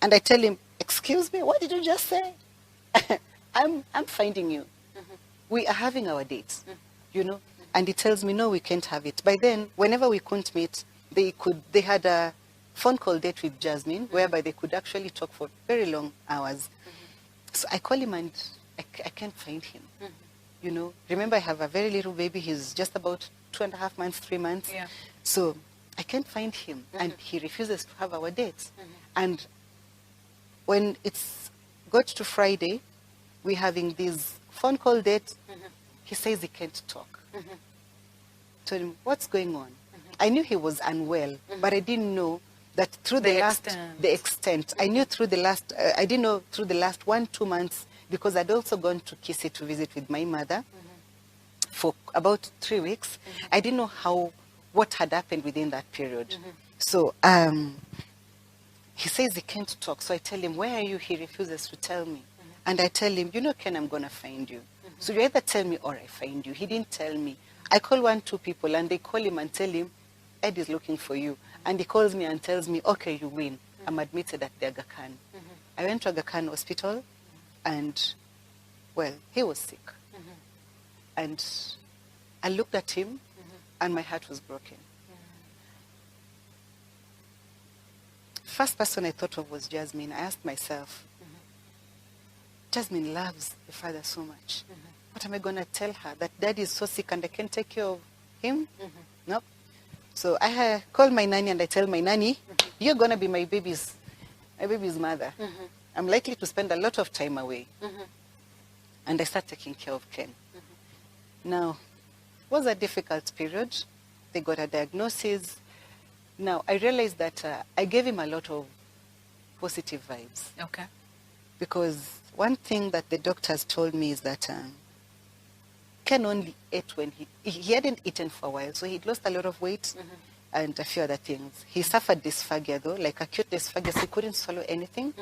And I tell him, excuse me, what did you just say? I'm finding you. We are having our dates, you know. And he tells me, no, we can't have it. By then, whenever we couldn't meet, they had a phone call date with Jasmine, whereby they could actually talk for very long hours. So I call him and I can't find him. You know, remember I have a very little baby. He's just about 2.5 months, 3 months. Yeah. So I can't find him, and he refuses to have our dates. And when it's got to Friday, we're having this phone call date. He says he can't talk. Told him, what's going on? I knew he was unwell, but I didn't know that through the extent. I knew through the last, I didn't know through the last 1-2 months, because I'd also gone to Kisii to visit with my mother for about 3 weeks. I didn't know what had happened within that period. So he says he can't talk. So I tell him, where are you? He refuses to tell me. And I tell him, you know, Ken, I'm going to find you. So you either tell me or I find you. He didn't tell me. I call 1-2 people, and they call him and tell him, Ed is looking for you. And he calls me and tells me, okay, you win. I'm admitted at the Aga Khan. I went to Aga Khan Hospital, and, well, he was sick. And I looked at him, and my heart was broken. First person I thought of was Jasmine. I asked myself, Jasmine loves the father so much. What am I going to tell her? That daddy is so sick and I can't take care of him? Nope. So I call my nanny and I tell my nanny, you're going to be my baby's mother. I'm likely to spend a lot of time away. And I start taking care of Ken. Now, it was a difficult period. They got a diagnosis. Now, I realized that I gave him a lot of positive vibes. Okay. Because one thing that the doctors told me is that Ken only ate when he hadn't eaten for a while, so he'd lost a lot of weight and a few other things. He suffered dysphagia though, like acute dysphagia, so he couldn't swallow anything.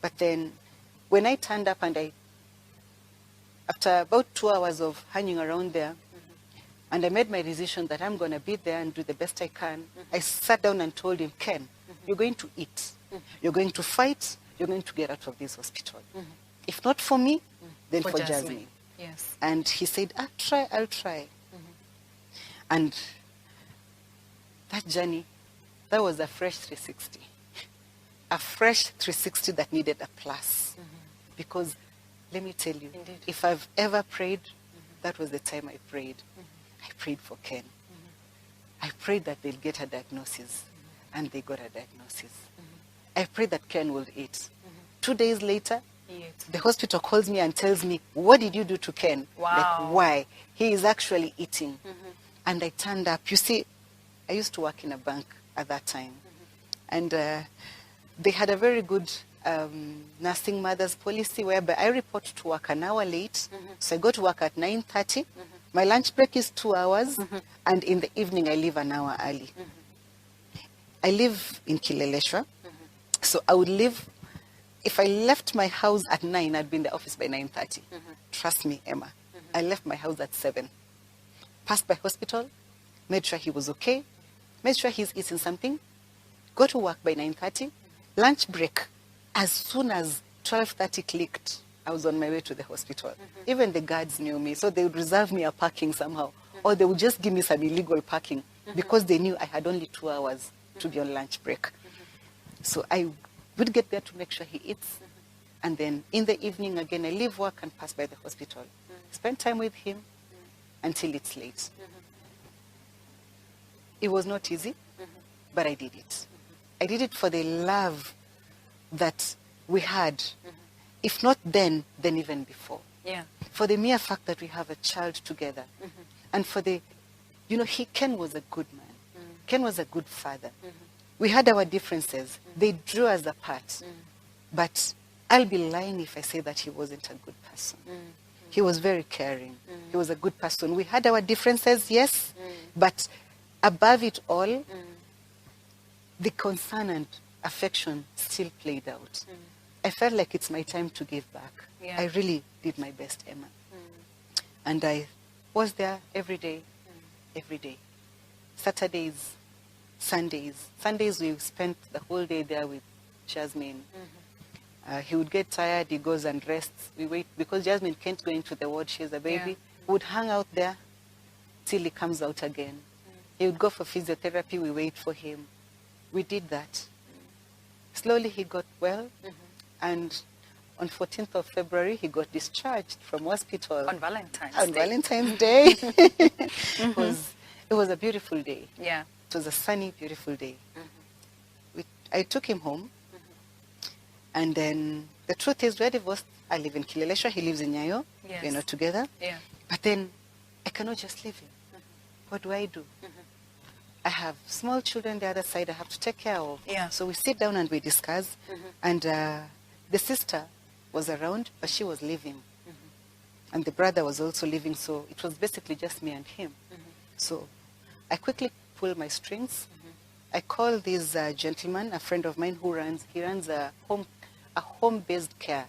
But then when I turned up and after about 2 hours of hanging around there, and I made my decision that I'm going to be there and do the best I can, I sat down and told him, Ken, you're going to eat, you're going to fight, you're going to get out of this hospital. If not for me, then for Jasmine. Yes. And he said, I'll try. And that journey, that was a fresh 360. A fresh 360 that needed a plus. Because, let me tell you, if I've ever prayed, that was the time I prayed. I prayed for Ken. I prayed that they'll get a diagnosis. And they got a diagnosis. I prayed that Ken will eat. 2 days later, the hospital calls me and tells me, what did you do to Ken? Wow. Like, why? He is actually eating. And I turned up. You see, I used to work in a bank at that time. And they had a very good nursing mothers policy whereby I report to work an hour late. So I go to work at 9:30. My lunch break is 2 hours. And in the evening, I leave an hour early. I live in Kileleshwa. So I would leave. If I left my house at 9, I'd be in the office by 9:30. Trust me, Emma. I left my house at 7. Passed by hospital, made sure he was okay, made sure he's eating something, go to work by 9:30, lunch break. As soon as 12:30 clicked, I was on my way to the hospital. Even the guards knew me, so they would reserve me a parking somehow, or they would just give me some illegal parking because they knew I had only 2 hours to be on lunch break. So I would get there to make sure he eats. And then in the evening, again, I leave work and pass by the hospital. Spend time with him until it's late. It was not easy, but I did it. I did it for the love that we had. If not then even before. Yeah. For the mere fact that we have a child together. And for the, Ken was a good man. Ken was a good father. We had our differences. They drew us apart. But I'll be lying if I say that he wasn't a good person. He was very caring. He was a good person. We had our differences, yes, but above it all, the concern and affection still played out. I felt like it's my time to give back. Yeah. I really did my best, Emma. And I was there every day, every day. Saturdays, Sundays. Sundays we spent the whole day there with Jasmine. He would get tired, he goes and rests. We wait, because Jasmine can't go into the ward, she has a baby. Yeah. We would hang out there till he comes out again. He would go for physiotherapy, we wait for him. we did that. Slowly he got well, and on 14th of February, he got discharged from hospital. On Valentine's On Day. Valentine's Day. It was a beautiful day. Yeah. It was a sunny, beautiful day. I took him home, and then the truth is, we're divorced. I live in Kileleshwa, he lives in Nyayo. Yes. We're not together. Yeah. But then I cannot just leave him. What do I do? I have small children the other side I have to take care of. Yeah. So we sit down and we discuss. And the sister was around, but she was leaving. And the brother was also leaving, so it was basically just me and him. So I quickly pulled my strings. I called this gentleman, a friend of mine, he runs a home-based care.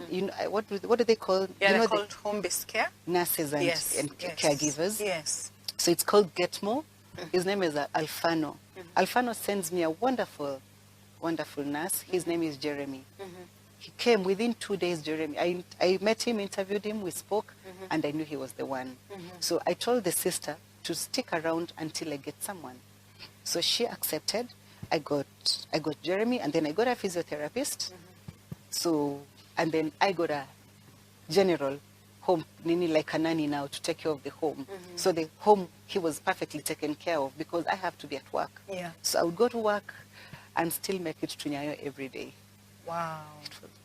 You know, what do they call? Yeah, you they're know, called home-based care. nurses and, Yes, and yes, caregivers. Yes. So it's called Getmo. His name is Alfano. Alfano sends me a wonderful, wonderful nurse. His name is Jeremy. He came within 2 days, Jeremy. I met him, interviewed him, we spoke, and I knew he was the one. So I told the sister to stick around until I get someone. So she accepted. I got Jeremy, and then I got a physiotherapist. So, and then I got a general home, like a nanny now, to take care of the home. So the home, he was perfectly taken care of because I have to be at work. Yeah. So I would go to work and still make it to Nyayo every day. Wow.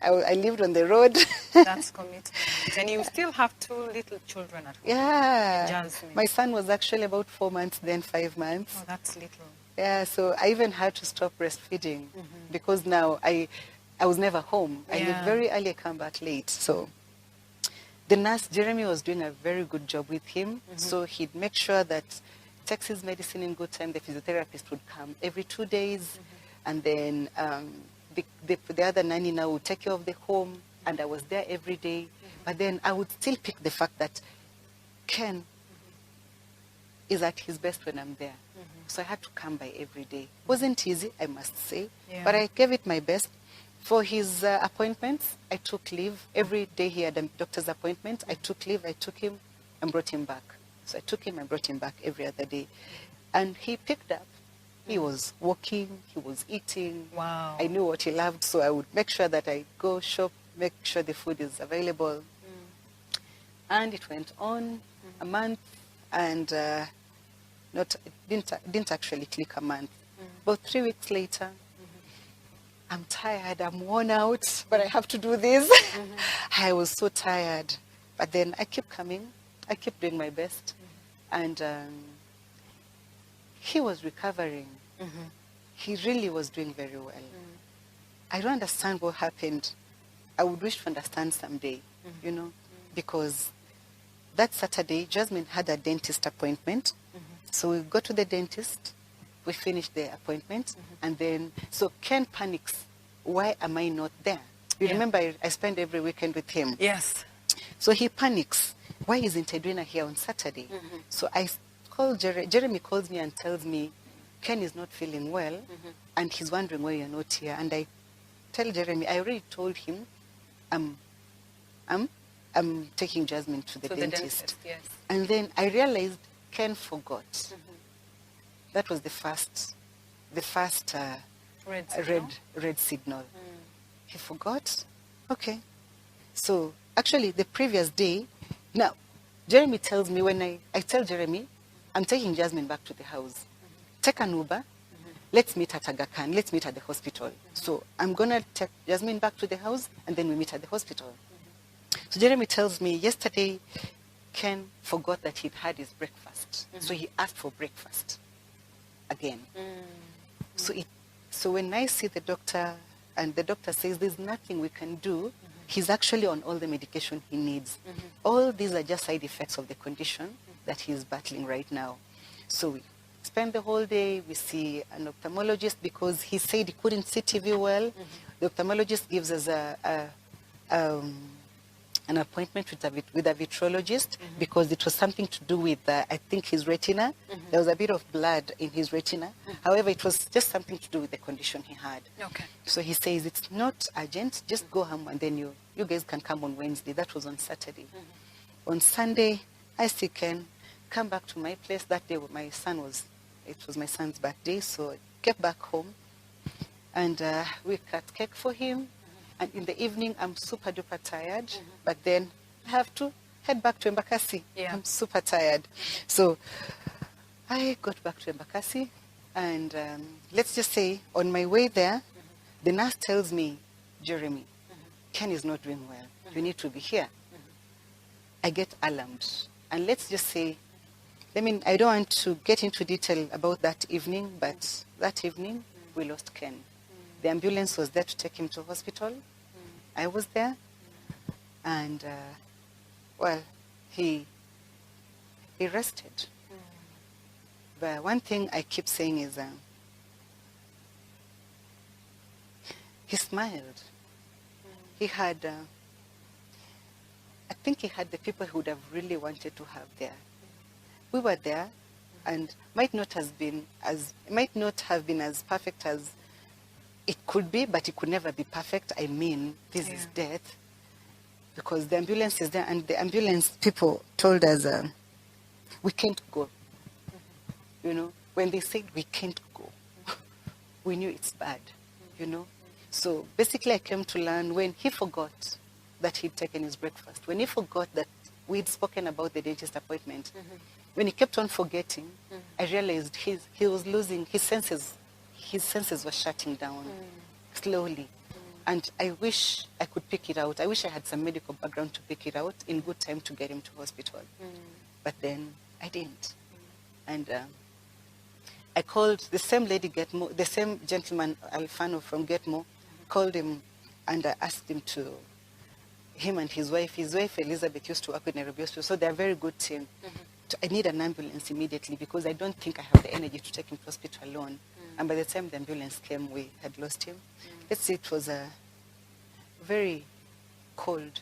I lived on the road. That's commitment. And you still have 2 little children at home. Yeah. Jasmine. My son was actually about 4 months, then 5 months. Oh, that's little. Yeah, so I even had to stop breastfeeding because now I was never home. I leave very early, I come back late. So the nurse, Jeremy, was doing a very good job with him. So he'd make sure that takes his medicine in good time. The physiotherapist would come every 2 days. And then the other nanny now would take care of the home. And I was there every day. But then I would still pick the fact that Ken is at his best when I'm there. So I had to come by every day. Wasn't easy, I must say. But I gave it my best. For his appointments, I took leave. Every day he had a doctor's appointment, I took leave, I took him and brought him back. So I took him and brought him back every other day. And he picked up. He was walking, he was eating. Wow. I knew what he loved, so I would make sure that I go shop, make sure the food is available. And it went on a month, and it didn't actually click a month. About 3 weeks later, I'm tired, I'm worn out, but I have to do this. I was so tired. But then I keep coming, I keep doing my best. And he was recovering. He really was doing very well. I don't understand what happened. I would wish to understand someday, you know, because that Saturday, Jasmine had a dentist appointment. So we go to the dentist, we finished the appointment, and then, so Ken panics, why am I not there? You remember I spend every weekend with him. Yes. So he panics, why isn't Edwina here on Saturday? So I call Jeremy calls me and tells me, Ken is not feeling well, and he's wondering why you're not here. And I tell Jeremy, I already told him, I'm taking Jasmine to the dentist. Yes. And then I realized Ken forgot. That was the first red signal. He forgot. Okay. So actually the previous day, now Jeremy tells me, when I tell Jeremy, I'm taking Jasmine back to the house. Take an Uber. Let's meet at Aga Khan. Let's meet at the hospital. So I'm going to take Jasmine back to the house, and then we meet at the hospital. So Jeremy tells me, yesterday, Ken forgot that he'd had his breakfast. So he asked for breakfast again. So when I see the doctor, and the doctor says there's nothing we can do, he's actually on all the medication he needs. All these are just side effects of the condition that he's battling right now. So we spend the whole day, we see an ophthalmologist because he said he couldn't see TV well. The ophthalmologist gives us an appointment with a vitrologist because it was something to do with, I think, his retina. There was a bit of blood in his retina. However, it was just something to do with the condition he had. Okay. So he says, it's not urgent, just go home and then you guys can come on Wednesday. That was on Saturday. On Sunday, I still can come back to my place. That day, it was my son's birthday, so I came back home, and we cut cake for him. And in the evening, I'm super duper tired, but then I have to head back to Embakasi. Yeah. I'm super tired. So I got back to Embakasi, and let's just say on my way there, the nurse tells me, Jeremy, Ken is not doing well. You need to be here. I get alarmed. And let's just say, I don't want to get into detail about that evening, but that evening, we lost Ken. The ambulance was there to take him to hospital. I was there. And, well, he rested. But one thing I keep saying is, he smiled. He had, I think he had the people he would have really wanted to have there. We were there, and might not have been as perfect as it could be, but it could never be perfect. I mean, this is death, because the ambulance is there, and the ambulance people told us we can't go. You know, when they said we can't go, we knew it's bad. You know, so basically, I came to learn when he forgot that he'd taken his breakfast, when he forgot that we'd spoken about the dentist appointment. When he kept on forgetting, I realized he was losing his senses. His senses were shutting down slowly. And I wish I could pick it out. I wish I had some medical background to pick it out in good time to get him to hospital. But then I didn't. And I called the same lady, Getmo, the same gentleman, Alfano from Getmo, called him and I asked him to, him and his wife Elizabeth used to work with Nairobi Hospital, so they're a very good team. I need an ambulance immediately because I don't think I have the energy to take him to hospital alone. And by the time the ambulance came, we had lost him. Let's say it was very cold.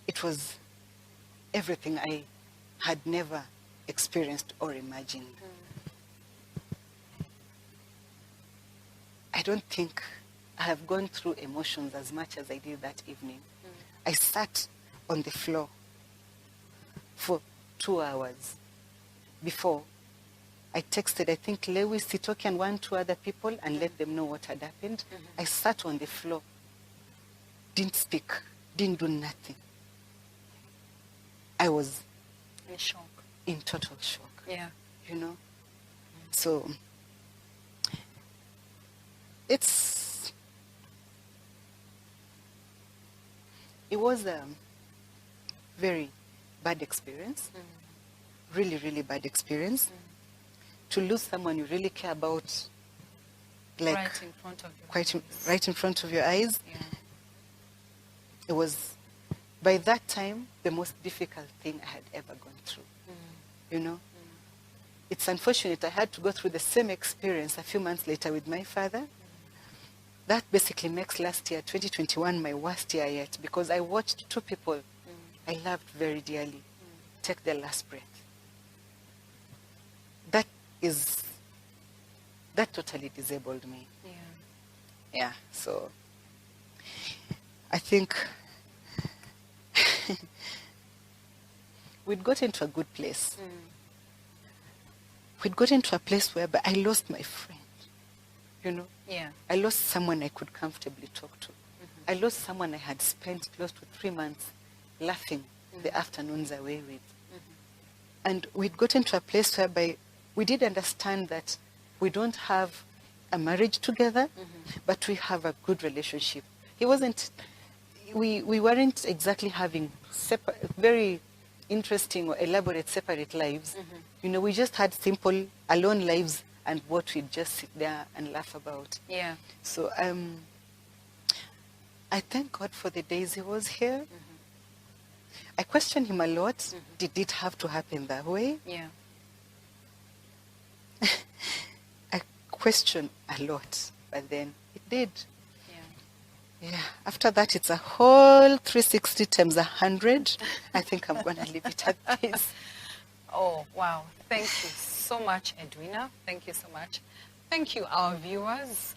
It was everything I had never experienced or imagined. I don't think I have gone through emotions as much as I did that evening. I sat on the floor for 2 hours before I texted, I think, Lewis, Sitoki, and 2 other people and let them know what had happened. I sat on the floor, didn't speak, didn't do nothing. I was in shock. In total shock. Yeah. You know? So, it was a very bad experience. Really, really bad experience. To lose someone you really care about, like right in front of you. Right in front of your eyes. Yeah. It was, by that time, the most difficult thing I had ever gone through. You know? It's unfortunate I had to go through the same experience a few months later with my father. That basically makes last year, 2021, my worst year yet, because I watched 2 people I loved very dearly take their last breath. That totally disabled me. Yeah. Yeah, so I think we'd got into a good place. We'd got into a place where I lost my friend, you know? Yeah. I lost someone I could comfortably talk to. I lost someone I had spent close to 3 months laughing the afternoons away with. And we'd gotten to a place whereby we did understand that we don't have a marriage together, but we have a good relationship. We weren't exactly having very interesting or elaborate separate lives. You know, we just had simple alone lives and what we'd just sit there and laugh about. Yeah. So I thank God for the days he was here. I questioned him a lot. Did it have to happen that way? Yeah. I questioned a lot, but then it did. Yeah. Yeah. After that, it's a whole 360 times 100. I think I'm going to leave it at this. Oh, wow. Thank you so much, Edwina. Thank you so much. Thank you, our viewers.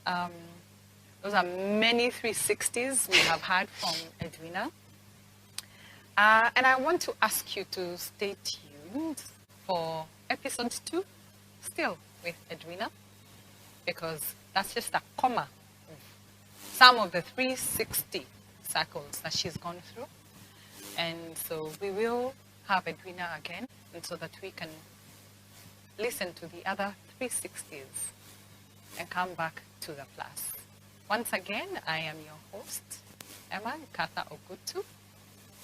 Those are many 360s we have had from Edwina. And I want to ask you to stay tuned for episode 2, still with Edwina. because that's just a comma of some of the 360 cycles that she's gone through. And so we will have Edwina again, and so that we can listen to the other 360s and come back to the plus. Once again, I am your host, Emma Nkatha Ogutu.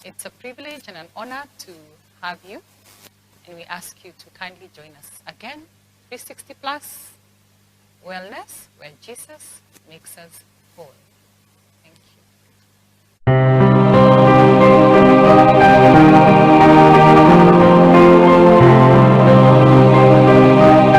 It's a privilege and an honor to have you, and we ask you to kindly join us again, 360 Plus Wellness, where Jesus makes us whole.